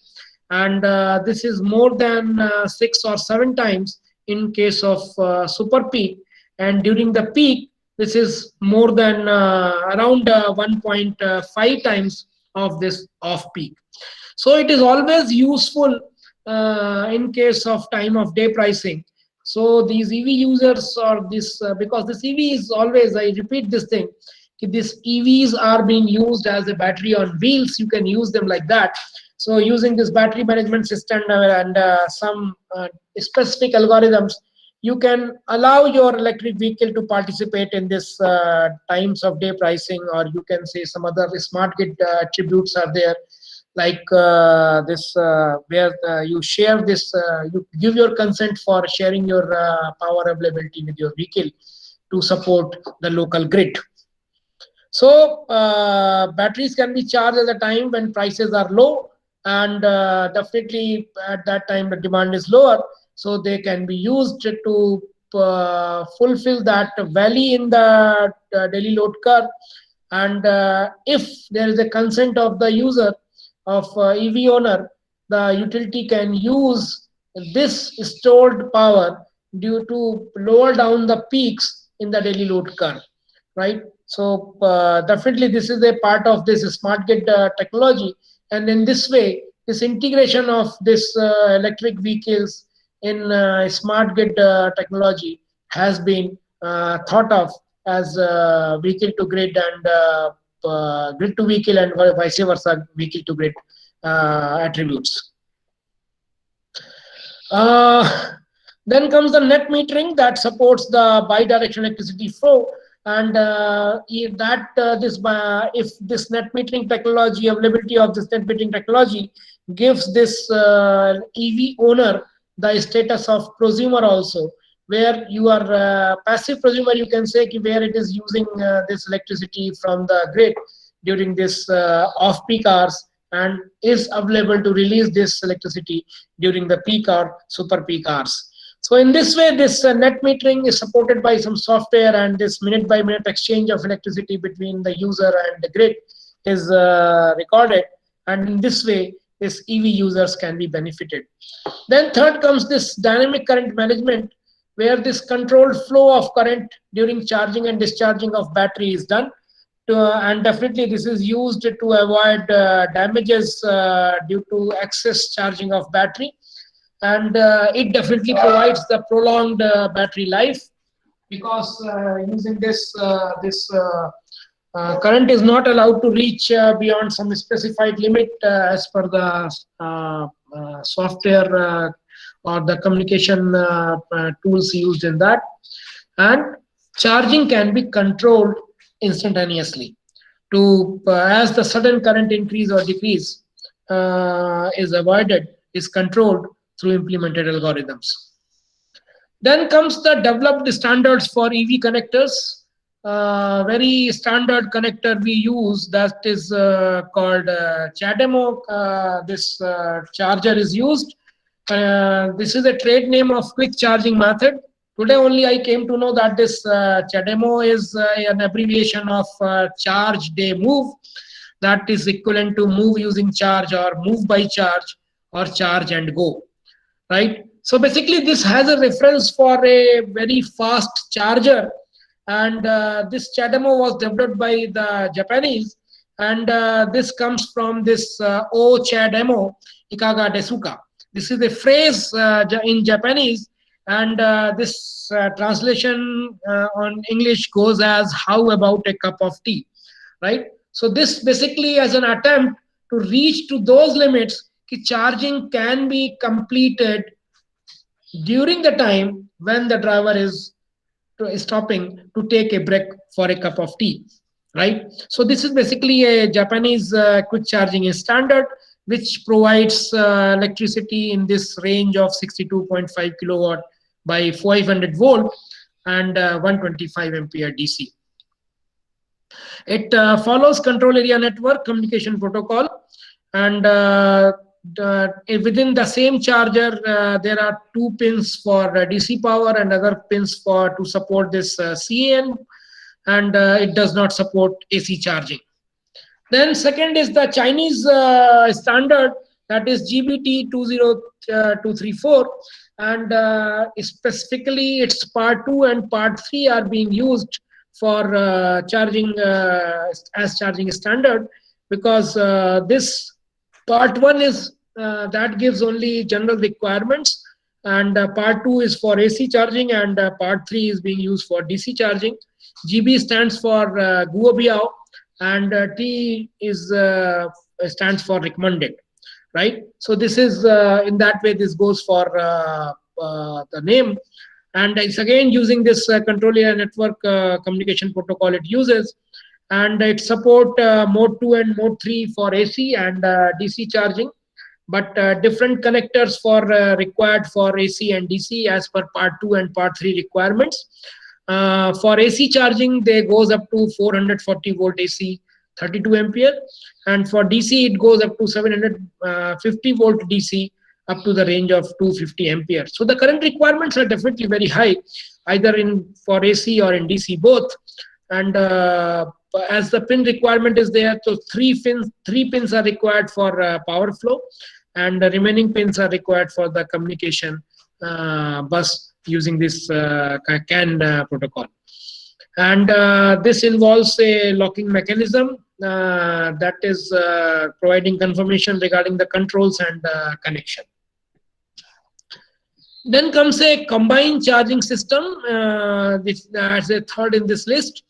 and this is more than 6 or 7 times in case of super peak, and during the peak this is more than around 1.5 times of this off peak. So it is always useful in case of time of day pricing. So these EV users, or this because this EV is always, I repeat this thing, if these EVs are being used as a battery on wheels, you can use them like that. So using this battery management system and some specific algorithms, you can allow your electric vehicle to participate in this times of day pricing, or you can say some other smart grid attributes are there, like this where you share this, you give your consent for sharing your power availability with your vehicle to support the local grid. So batteries can be charged at a time when prices are low, and definitely at that time the demand is lower, so they can be used to fulfill that valley in the daily load curve. And if there is a consent of the user, of EV owner, the utility can use this stored power due to lower down the peaks in the daily load curve, right? So definitely this is a part of this smart grid technology, and in this way, this integration of this electric vehicles in smart grid technology has been thought of as vehicle to grid and grid to vehicle and vice versa, vehicle to grid attributes. Then comes the net metering that supports the bidirectional electricity flow, and if this net metering technology, availability of this net metering technology gives this EV owner the status of prosumer also, where you are passive prosumer, you can say, where it is using this electricity from the grid during this off-peak hours and is available to release this electricity during the peak or super peak hours. So in this way, this net metering is supported by some software, and this minute by minute exchange of electricity between the user and the grid is recorded, and in this way, this EV users can be benefited. Then third comes this dynamic current management, where this controlled flow of current during charging and discharging of battery is done. And definitely this is used to avoid damages due to excess charging of battery, and it definitely provides the prolonged battery life, because using this current is not allowed to reach beyond some specified limit as per the software or the communication tools used in that, and charging can be controlled instantaneously to as the sudden current increase or decrease is avoided, is controlled through implemented algorithms. Then comes the developed standards for EV connectors. Very standard connector we use, that is called CHAdeMO. This charger is used. This is a trade name of quick charging method. Today only I came to know that this CHAdeMO is an abbreviation of charge day move, that is equivalent to move using charge or move by charge or charge and go, right? So basically this has a reference for a very fast charger, and this CHAdeMO was developed by the Japanese, and this comes from this O CHAdeMO Ikaga Desuka. This is a phrase in Japanese, and this translation on English goes as "How about a cup of tea?" Right? So this basically as an attempt to reach to those limits, charging can be completed during the time when the driver is stopping to take a break for a cup of tea, right? So this is basically a Japanese quick charging standard, which provides electricity in this range of 62.5 kilowatt by 500 volt and 125 ampere DC. It follows control area network communication protocol, and within the same charger there are 2 pins for DC power and other pins for to support this CAN, and it does not support AC charging. Then second is the Chinese standard, that is GBT 20234, and specifically its part 2 and part 3 are being used for charging as charging standard, because this part 1 is that gives only general requirements, and part 2 is for AC charging, and part 3 is being used for DC charging. GB stands for Guobiao, and T is stands for recommended, right? So this is in that way this goes for the name, and it's again using this control area network communication protocol it uses, and it support mode 2 and mode 3 for AC and DC charging, but different connectors for required for AC and DC as per part 2 and part 3 requirements. For AC charging, they goes up to 440 volt AC, 32 ampere, and for DC it goes up to 750 volt DC, up to the range of 250 ampere. So the current requirements are definitely very high, either in for AC or in DC both, and as the pin requirement is there, so three pins are required for power flow, and the remaining pins are required for the communication bus using this CAN protocol. And this involves a locking mechanism that is providing confirmation regarding the controls and connection. Then comes a combined charging system, which as a third in this list,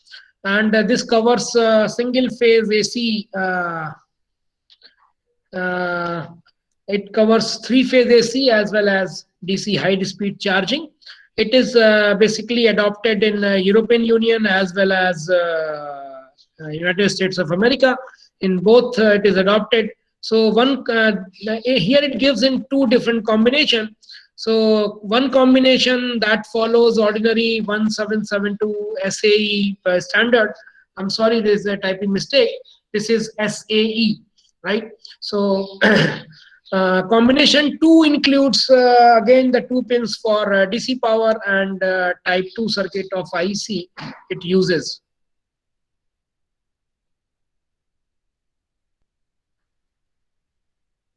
and this covers single phase AC. It covers 3-phase AC as well as DC high speed charging. It is basically adopted in European Union as well as United States of America. In both it is adopted. So here it gives in two different combination. So one combination that follows ordinary 1772 SAE standard. I'm sorry, there is a typing mistake. This is SAE, right? So combination 2 includes again the 2 pins for DC power and type 2 circuit of IC it uses.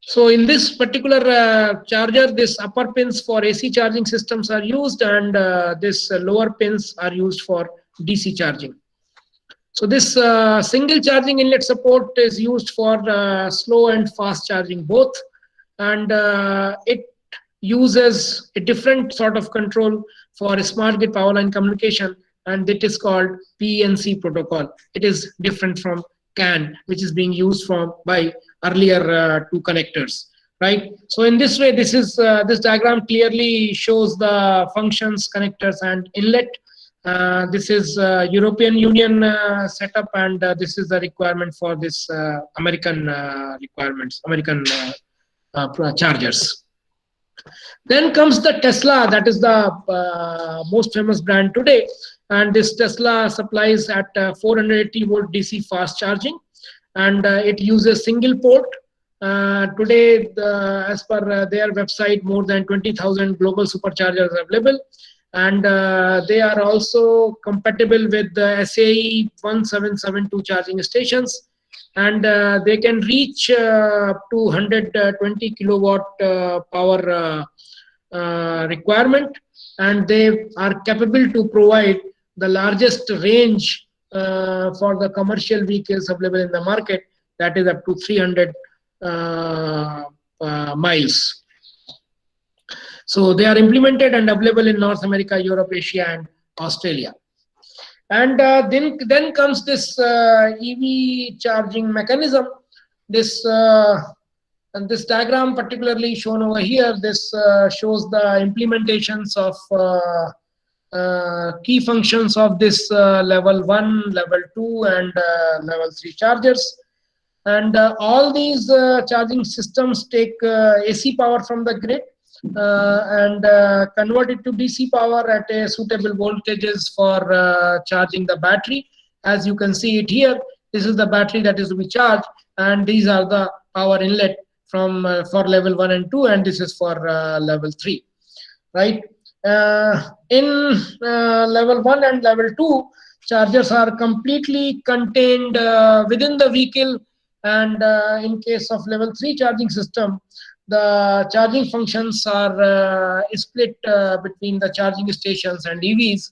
So in this particular charger, this upper pins for AC charging systems are used, and this lower pins are used for DC charging. So this single charging inlet support is used for slow and fast charging both, and it uses a different sort of control for smart grid power line communication, and it is called PNC protocol. It is different from CAN, which is being used by earlier 2 connectors, right? So in this way, this diagram clearly shows the functions, connectors, and inlet. This is European Union setup, and this is the requirement for this American requirements, American chargers. Then comes the Tesla, that is the most famous brand today, and this Tesla supplies at 480 volt DC fast charging, and it uses single port. Today, as per their website, more than 20,000 global superchargers are available, and they are also compatible with the SAE 1772 charging stations, and they can reach up to 120 kilowatt power requirement, and they are capable to provide the largest range for the commercial vehicles available in the market, that is up to 300 miles. So they are implemented and available in North America, Europe, Asia, and Australia. And then comes this EV charging mechanism. This and this diagram particularly shown over here, this shows the implementations of key functions of this level 1, level 2, and level 3 chargers. And all these charging systems take AC power from the grid and convert it to DC power at a suitable voltages for charging the battery. As you can see it here, this is the battery that is to be charged, and these are the power inlet from for level 1 and 2, and this is for level 3, right? In level 1 and level 2, chargers are completely contained within the vehicle, and in case of level 3 charging system, the charging functions are split between the charging stations and EVs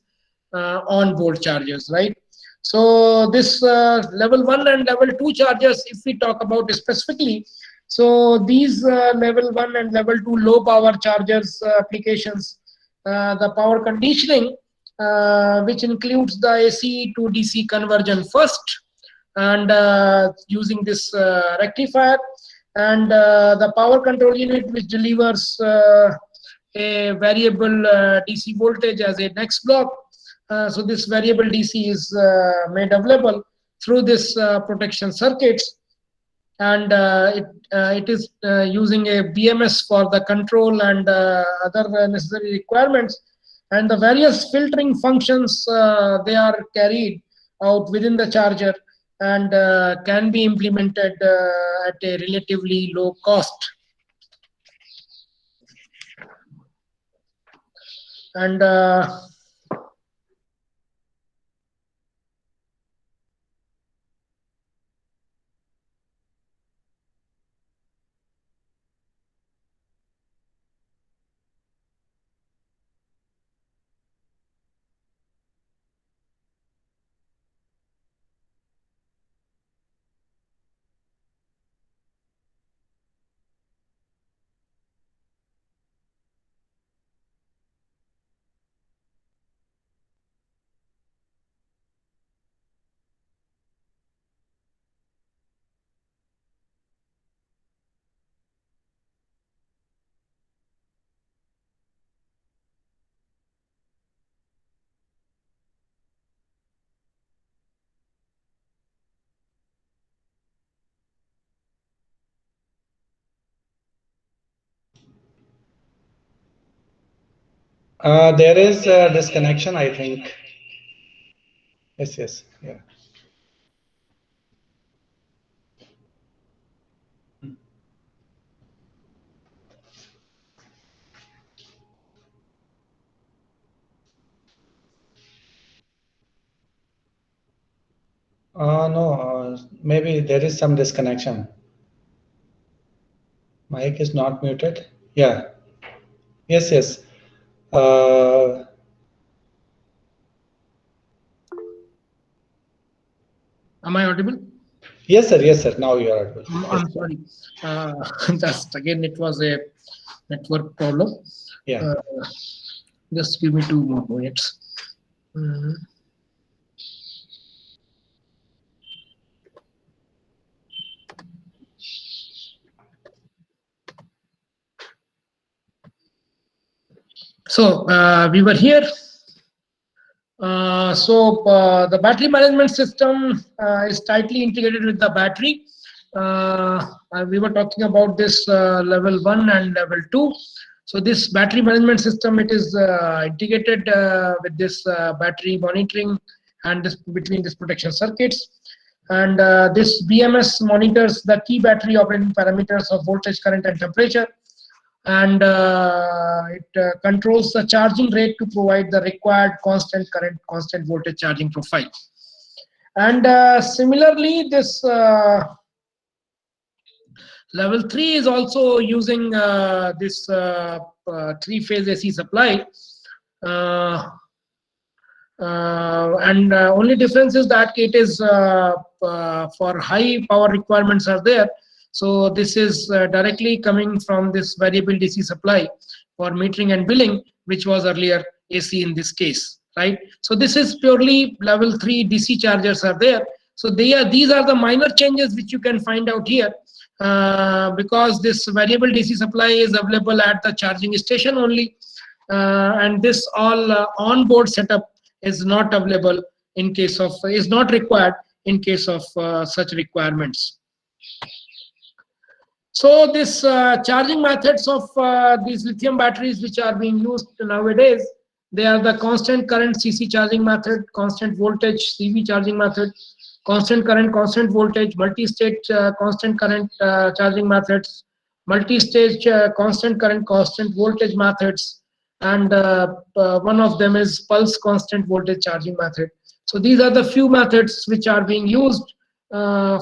on board chargers, right? So this level 1 and level 2 chargers, if we talk about specifically, so these level 1 and level 2 low power chargers applications, the power conditioning, which includes the AC to DC conversion first, and using this rectifier, and the power control unit, which delivers a variable DC voltage as a next block. So this variable DC is made available through this protection circuits, and it is using a BMS for the control and other necessary requirements, and the various filtering functions they are carried out within the charger, and can be implemented at a relatively low cost. And There is a disconnection, I think. Yes, yeah. No, maybe there is some disconnection. Mic is not muted. Yeah. Yes. Am I audible? Yes, sir. Now you are audible. I'm sorry. Just again, it was a network problem. Yeah. Just give me 2 more minutes. So we were here. The battery management system is tightly integrated with the battery. We were talking about this level 1 and level 2. So this battery management system, it is integrated with this battery monitoring and between these protection circuits. And this BMS monitors the key battery operating parameters of voltage, current, and temperature. And it controls the charging rate to provide the required constant current, constant voltage charging profile. And similarly, this level 3 is also using this 3-phase AC supply. And only difference is that it is for high power requirements are there. So this is directly coming from this variable DC supply for metering and billing, which was earlier AC in this case, right? So this is purely level 3 DC chargers are there. So these are the minor changes which you can find out here, because this variable DC supply is available at the charging station only, and this all onboard setup is not available in case of, is not required in case of such requirements. So this charging methods of these lithium batteries which are being used nowadays, they are the constant current CC charging method, constant voltage CV charging method, constant current, constant voltage, multi-stage constant current charging methods, multi-stage constant current, constant voltage methods, and one of them is pulse constant voltage charging method. So these are the few methods which are being used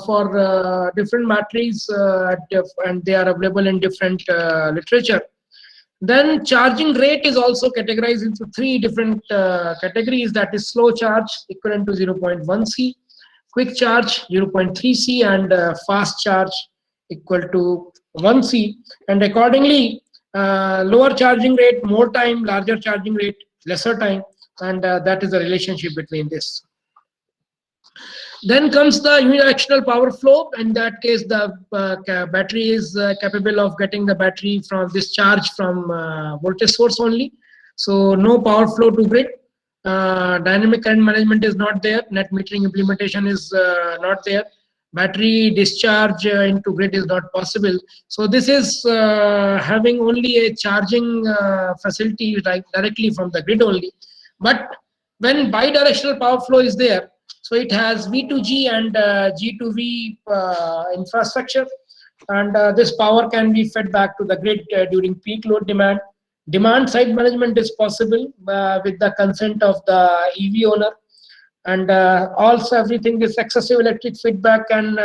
for different batteries, and they are available in different literature. Then charging rate is also categorized into 3 different categories, that is slow charge equivalent to 0.1 C, quick charge 0.3 C, and fast charge equal to 1 C. And accordingly, lower charging rate, more time, larger charging rate, lesser time, and that is the relationship between this. Then comes the unidirectional power flow. In that case, the battery is capable of getting the battery from this charge from voltage source only. So no power flow to grid. Dynamic current management is not there. Net metering implementation is not there. Battery discharge into grid is not possible. So this is having only a charging facility directly from the grid only. But when bidirectional power flow is there, so it has V2G and G2V infrastructure, and this power can be fed back to the grid during peak load demand. Demand side management is possible with the consent of the EV owner, and also everything is excessive electric feedback can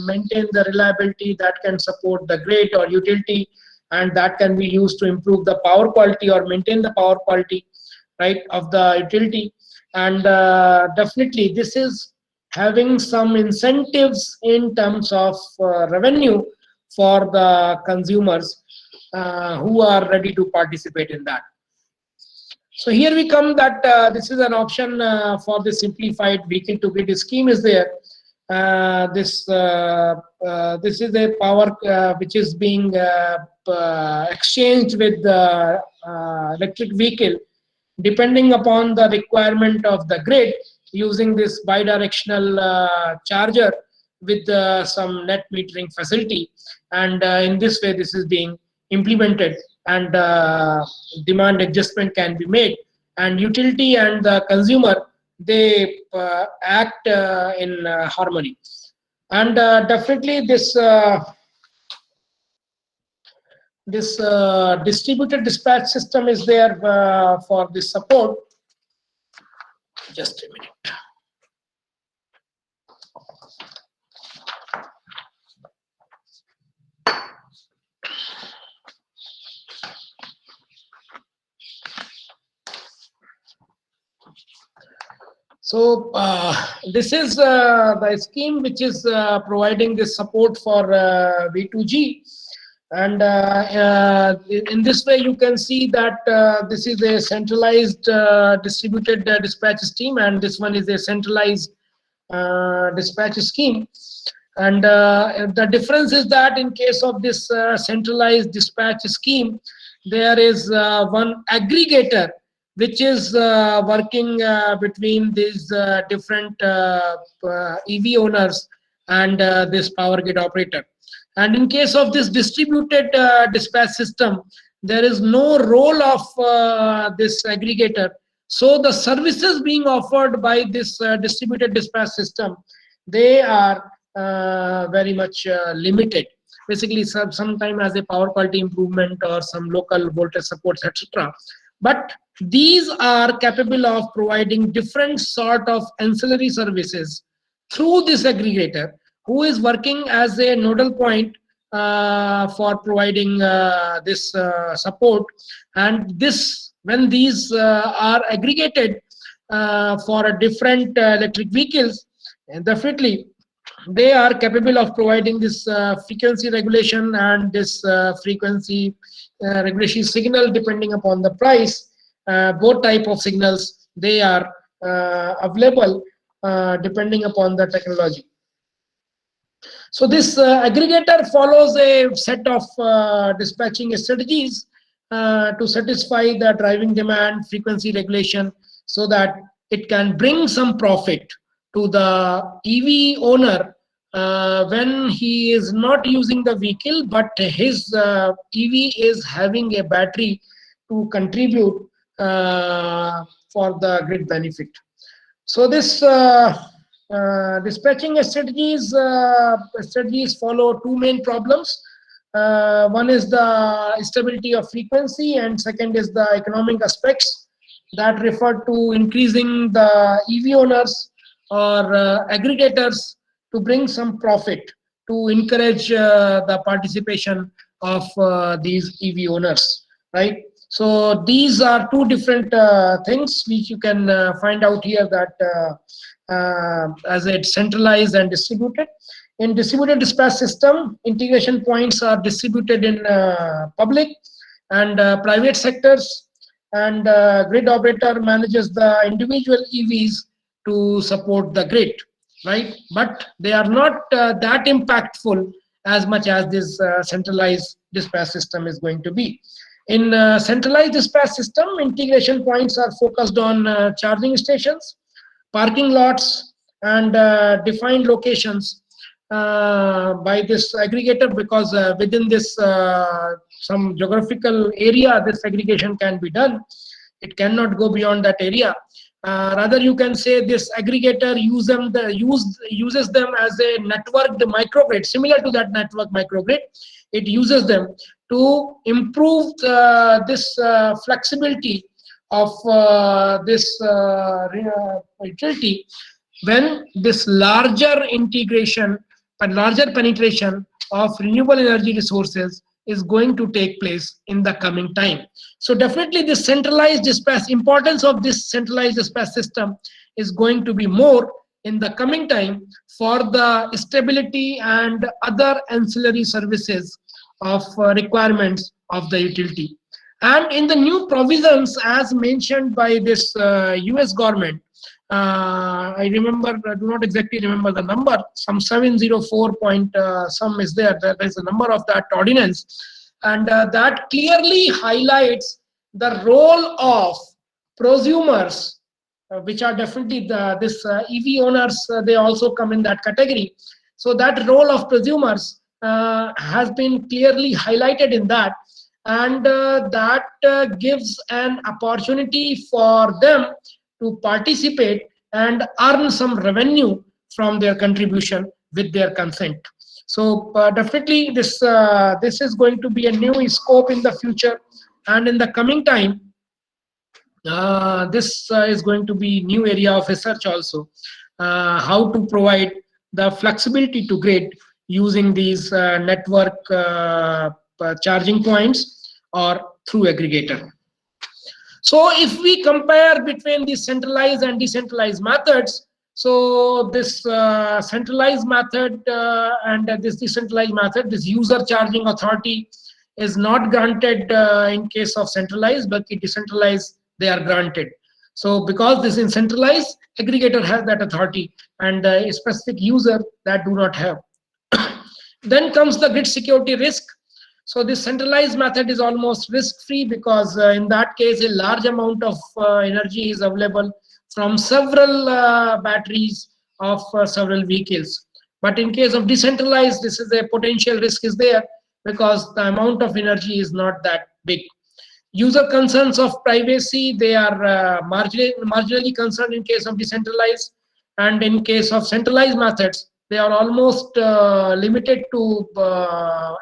maintain the reliability that can support the grid or utility, and that can be used to improve the power quality or maintain the power quality, right, of the utility. And definitely this is having some incentives in terms of revenue for the consumers who are ready to participate in that. So here we come that this is an option for the simplified vehicle to grid scheme is there. This is a power which is being exchanged with the electric vehicle depending upon the requirement of the grid, using this bidirectional charger with some net metering facility. And in this way, this is being implemented and demand adjustment can be made, and utility and the consumer, they act in harmony. And definitely this distributed dispatch system is there for this support. Just a minute. So this is the scheme which is providing this support for V2G, and in this way you can see that this is a centralized distributed dispatch scheme, and this one is a centralized dispatch scheme. And the difference is that in case of this centralized dispatch scheme, there is one aggregator which is working between these different EV owners and this power grid operator. And in case of this distributed dispatch system, there is no role of this aggregator. So the services being offered by this distributed dispatch system, they are very much limited. Basically, sometime as a power quality improvement or some local voltage supports, etc. But these are capable of providing different sort of ancillary services through this aggregator, who is working as a nodal point for providing this support. And this, when these are aggregated for a different electric vehicles, definitely they are capable of providing this frequency regulation and this frequency regulation signal depending upon the price. Both type of signals, they are available depending upon the technology. So this aggregator follows a set of dispatching strategies to satisfy the driving demand, frequency regulation, so that it can bring some profit to the EV owner when he is not using the vehicle, but his EV is having a battery to contribute for the grid benefit. So this dispatching strategies follow two main problems. One is the stability of frequency, and second is the economic aspects that refer to increasing the EV owners or aggregators to bring some profit, to encourage the participation of these EV owners, right? So these are two different things which you can find out here, that as it's centralized and distributed. In distributed dispatch system, integration points are distributed in public and private sectors, and grid operator manages the individual EVs to support the grid, right? But they are not that impactful as much as this centralized dispatch system is going to be. In centralized dispatch system, integration points are focused on charging stations, parking lots, and defined locations by this aggregator, because within this some geographical area, this aggregation can be done. It cannot go beyond that area. Rather, you can say this aggregator uses them as a networked microgrid, similar to that network microgrid. It uses them to improve this flexibility of this utility when this larger integration and larger penetration of renewable energy resources is going to take place in the coming time. So definitely this centralized dispatch, importance of this centralized dispatch system is going to be more in the coming time for the stability and other ancillary services of requirements of the utility. And in the new provisions as mentioned by this US government, I remember, I do not exactly remember the number, some 704 point some is there. There is a number of that ordinance, and that clearly highlights the role of prosumers, which are definitely this EV owners. They also come in that category. So that role of prosumers has been clearly highlighted in that, and that gives an opportunity for them to participate and earn some revenue from their contribution with their consent. So definitely this is going to be a new scope in the future, and in the coming time this is going to be new area of research also, how to provide the flexibility to grid using these network charging points or through aggregator. So if we compare between the centralized and decentralized methods, so this centralized method and this decentralized method, this user charging authority is not granted in case of centralized, but in decentralized they are granted. So because this is centralized, aggregator has that authority, and a specific user that do not have. Then comes the grid security risk. So this centralized method is almost risk-free, because in that case, a large amount of energy is available from several batteries of several vehicles. But in case of decentralized, this is a potential risk is there, because the amount of energy is not that big. User concerns of privacy, they are marginally concerned in case of decentralized, and in case of centralized methods, they are almost limited to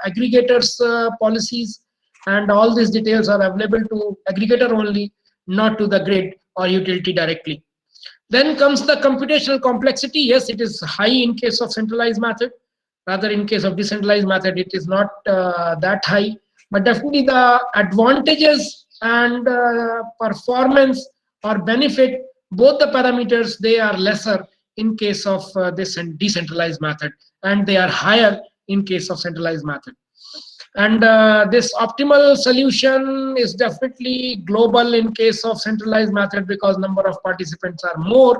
aggregators policies, and all these details are available to aggregator only, not to the grid or utility directly. Then comes the computational complexity. Yes, it is high in case of centralized method, rather in case of decentralized method it is not that high, but definitely the advantages and performance or benefit, both the parameters, they are lesser in case of this decentralized method, and they are higher in case of centralized method. And this optimal solution is definitely global in case of centralized method, because number of participants are more.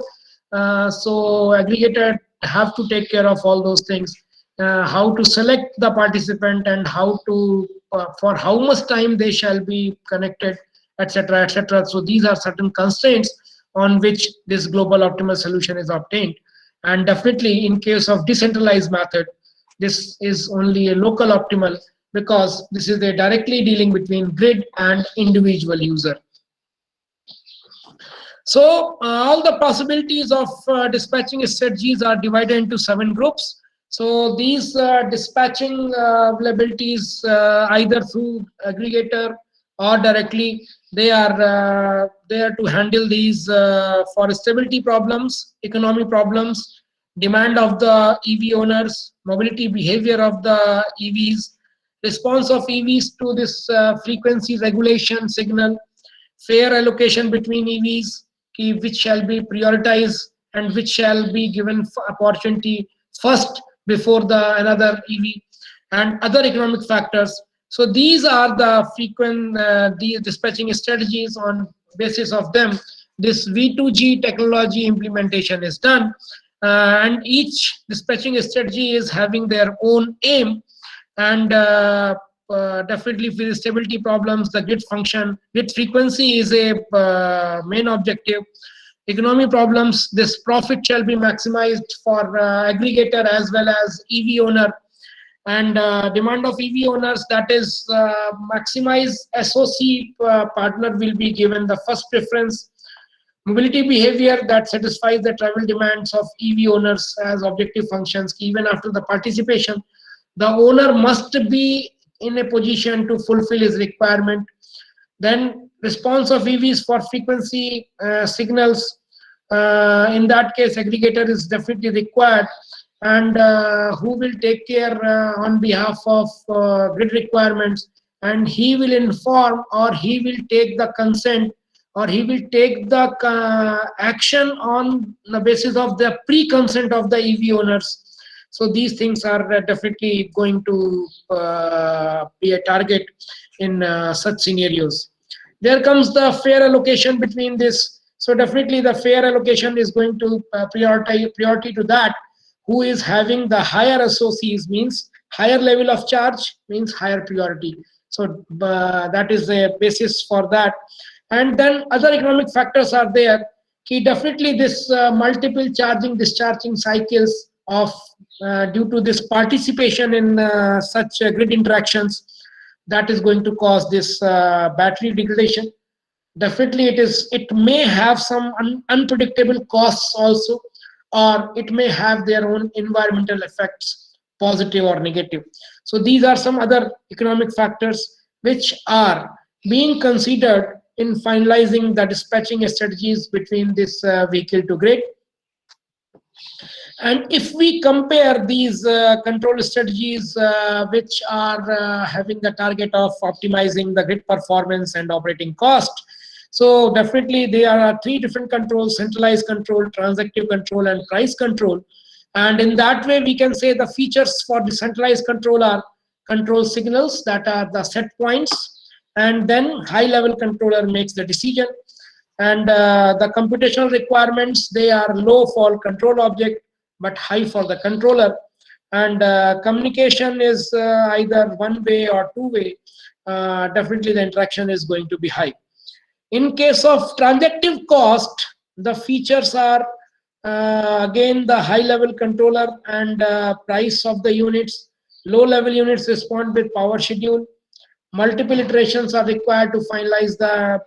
So aggregator have to take care of all those things, how to select the participant, and how to for how much time they shall be connected, etc., etc. So these are certain constraints on which this global optimal solution is obtained. And definitely in case of decentralized method, this is only a local optimal, because this is a directly dealing between grid and individual user. So all the possibilities of dispatching strategies are divided into 7 groups. So these dispatching availabilities, either through aggregator or directly, they are there to handle these for stability problems, economy problems, demand of the EV owners, mobility behavior of the EVs, response of EVs to this frequency regulation signal, fair allocation between EVs, which shall be prioritized and which shall be given opportunity first before the another EV, and other economic factors. So these are the frequent the dispatching strategies. On basis of them, this V2G technology implementation is done, and each dispatching strategy is having their own aim. And definitely for the stability problems, the grid function, grid frequency is a main objective. Economy problems, this profit shall be maximized for aggregator as well as EV owner. And demand of EV owners, that is maximize SOC partner will be given the first preference. Mobility behavior, that satisfies the travel demands of EV owners as objective functions. Even after the participation, the owner must be in a position to fulfill his requirement. Then response of EVs for frequency signals. In that case, aggregator is definitely required, and who will take care on behalf of grid requirements, and he will inform, or he will take the consent, or he will take the action on the basis of the pre-consent of the EV owners. So these things are definitely going to be a target in such scenarios. There comes the fair allocation between this. So definitely the fair allocation is going to priority to that. Who is having the higher SOCs means higher level of charge means higher priority. So that is the basis for that. And then other economic factors are there. Definitely this multiple charging discharging cycles of due to this participation in such grid interactions, that is going to cause this battery degradation. Definitely it may have some unpredictable costs also, or it may have their own environmental effects, positive or negative. So these are some other economic factors which are being considered in finalizing the dispatching strategies between this vehicle to grid. And if we compare these control strategies which are having the target of optimizing the grid performance and operating cost, so definitely there are three different controls: centralized control, transactive control, and price control. And in that way, we can say the features for the centralized control are control signals, that are the set points, and then high-level controller makes the decision. And the computational requirements, they are low for control object but high for the controller. And communication is either one way or two way. Definitely the interaction is going to be high. In case of transactive cost, the features are again the high level controller and price of the units. Low level units respond with power schedule. Multiple iterations are required to finalize the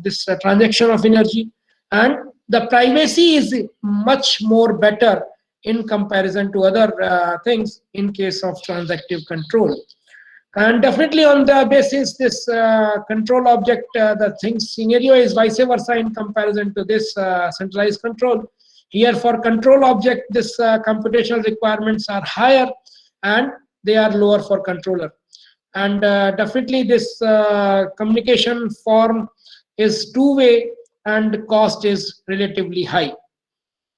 this transaction of energy. And the privacy is much more better in comparison to other things in case of transactive control. And definitely on the basis this control object, the thing scenario is vice versa in comparison to this centralized control. Here for control object, this computational requirements are higher and they are lower for controller. And definitely this communication form is two-way and cost is relatively high.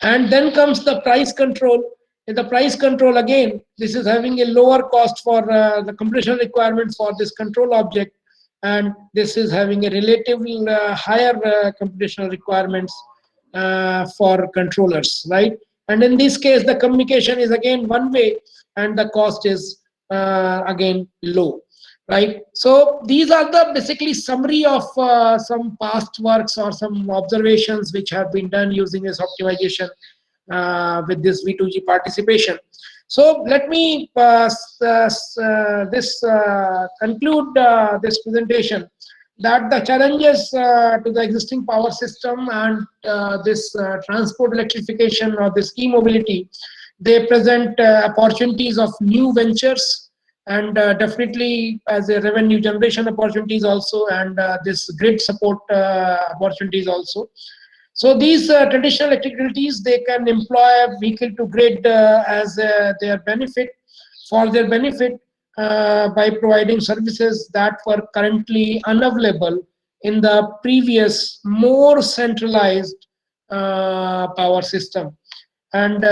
And then comes the price control. In the price control, again, this is having a lower cost for the computational requirements for this control object, and this is having a relatively higher computational requirements for controllers, right? And in this case, the communication is again one way and the cost is again low, right? So these are the basically summary of some past works or some observations which have been done using this optimization with this V2G participation. So let me conclude this presentation that the challenges to the existing power system and this transport electrification or this e-mobility, they present opportunities of new ventures and definitely as a revenue generation opportunities also, and this grid support opportunities also. So these traditional electric utilities, they can employ vehicle to grid as their benefit, for their benefit by providing services that were currently unavailable in the previous more centralized power system. And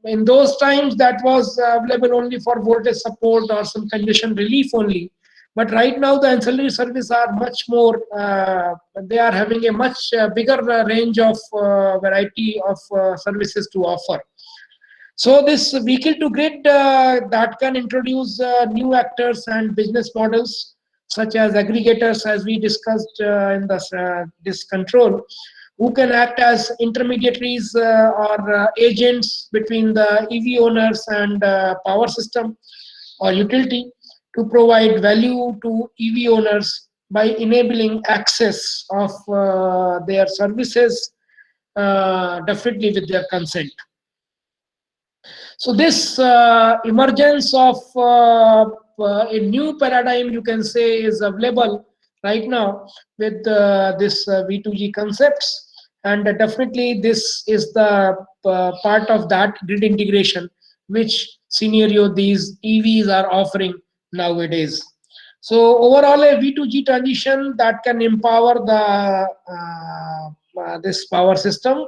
in those times that was available only for voltage support or some congestion relief only. But right now the ancillary services are much more, they are having a much bigger range of variety of services to offer. So this vehicle to grid that can introduce new actors and business models such as aggregators, as we discussed in this control, who can act as intermediaries or agents between the EV owners and power system or utility, to provide value to EV owners by enabling access of their services, definitely with their consent. So this emergence of a new paradigm, you can say, is available right now with this V2G concepts, and definitely this is the part of that grid integration which scenario these EVs are offering nowadays. So overall, a V2G transition that can empower the this power system,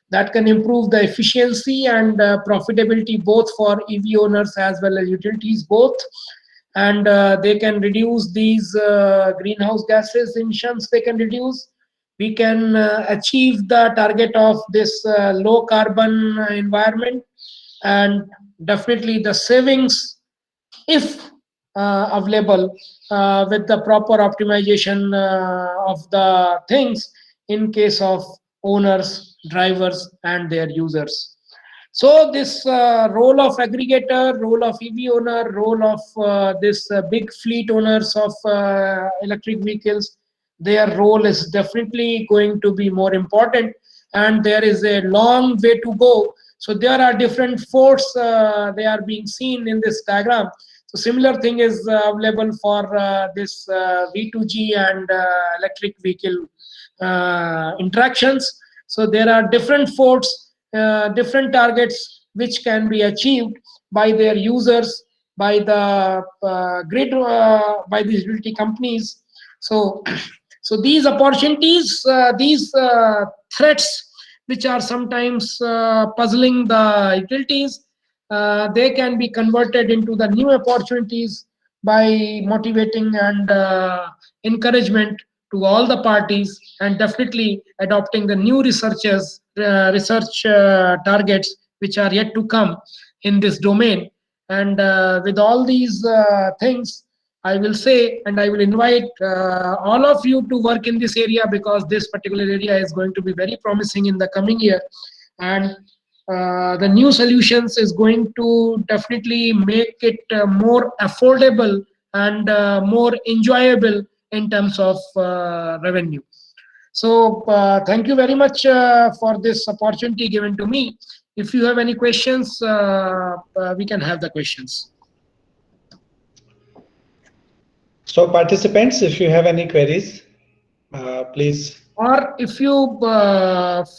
that can improve the efficiency and profitability both for EV owners as well as utilities both, and they can reduce these greenhouse gases emissions. They can reduce. We can achieve the target of this low carbon environment, and definitely the savings, if available with the proper optimization of the things in case of owners, drivers and their users. So this role of aggregator, role of EV owner, role of this big fleet owners of electric vehicles, their role is definitely going to be more important, and there is a long way to go. So there are different forts they are being seen in this diagram. So similar thing is available for this V2G and electric vehicle interactions. So there are different forts, different targets which can be achieved by their users, by the grid, by the utility companies. So, so these opportunities, these threats, which are sometimes puzzling the utilities, they can be converted into the new opportunities by motivating and encouragement to all the parties, and definitely adopting the new research targets which are yet to come in this domain. And with all these things, I will say, and I will invite all of you to work in this area, because this particular area is going to be very promising in the coming year. And the new solutions is going to definitely make it more affordable and more enjoyable in terms of revenue. So thank you very much for this opportunity given to me. If you have any questions, we can have the questions. So participants, if you have any queries, please. Or if you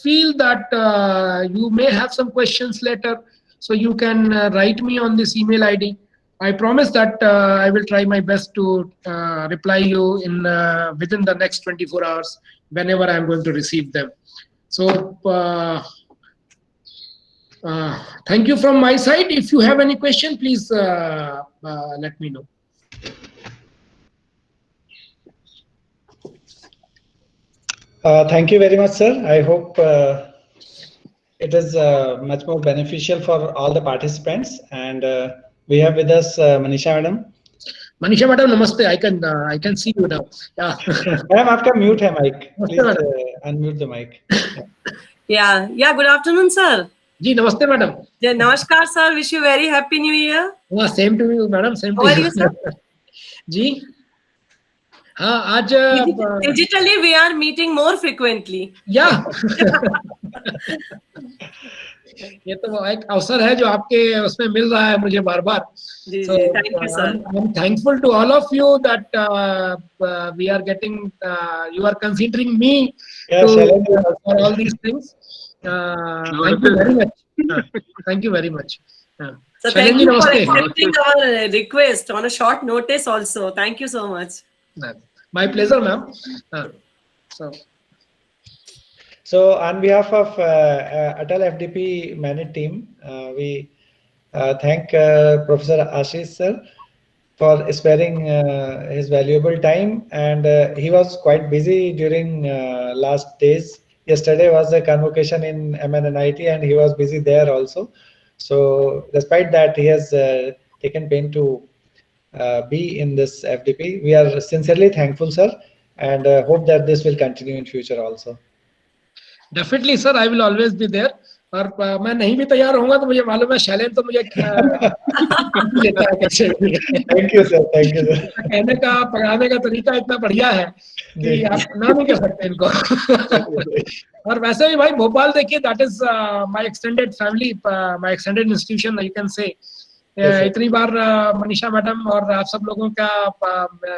feel that you may have some questions later, so you can write me on this email ID. I promise that I will try my best to reply you in within the next 24 hours whenever I am going to receive them. So thank you from my side. If you have any question, please let me know. Thank you very much, sir. I hope it is much more beneficial for all the participants. And we have with us Manisha Madam. Manisha Madam, namaste. I can see you now. Yeah. Ma'am, आपका mute है mic. Please unmute the mic. Yeah. Good afternoon, sir. जी नमस्ते madam. Yeah, namaskar, sir. Wish you very happy New Year. Same to you, madam. Same to you. How are you, sir? जी. हाँ आज digitally we are meeting more frequently. Yeah. ये तो एक अवसर है जो आपके उसमें मिल रहा है मुझे बार-बार. So, thank you, sir. I'm thankful to all of you that we are getting. You are considering me for all these things. Thank you very much. Thank you very much. So thank you for accepting our request on a short notice also. Thank you so much. My pleasure, ma'am. So on behalf of Atal FDP Managed team, we thank Professor Ashish sir for sparing his valuable time, and he was quite busy during last days. Yesterday was a convocation in MNNIT and he was busy there also. So despite that, he has taken pain to be in this FDP. We are sincerely thankful, sir, and hope that this will continue in future also. Definitely, sir. I will always be there. और मैं नहीं भी तैयार होऊंगा तो मुझे मालूम है शैलेंद्र तो मुझे लेता है कैसे भी. Thank you, sir. Thank you, sir. कहने का पढ़ाने का तरीका इतना बढ़िया है कि आप ना नहीं कह सकते इनको. और वैसे भी भाई भोपाल देखिए, that is my extended family, my extended institution, you can say. इतनी बार मनीषा मैडम और आप सब लोगों का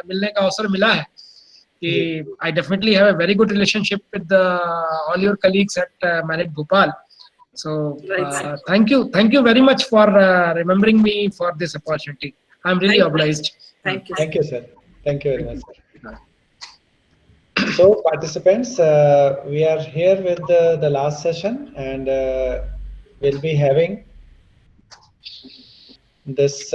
मिलने का अवसर मिला है कि I definitely have a very good relationship with all your colleagues at Managed Bhopal. So thank you very much for remembering me for this opportunity. I'm really obliged. Thank you. Thank you, sir. Thank you very much, sir. So participants, we are here with the last session, and we'll be having this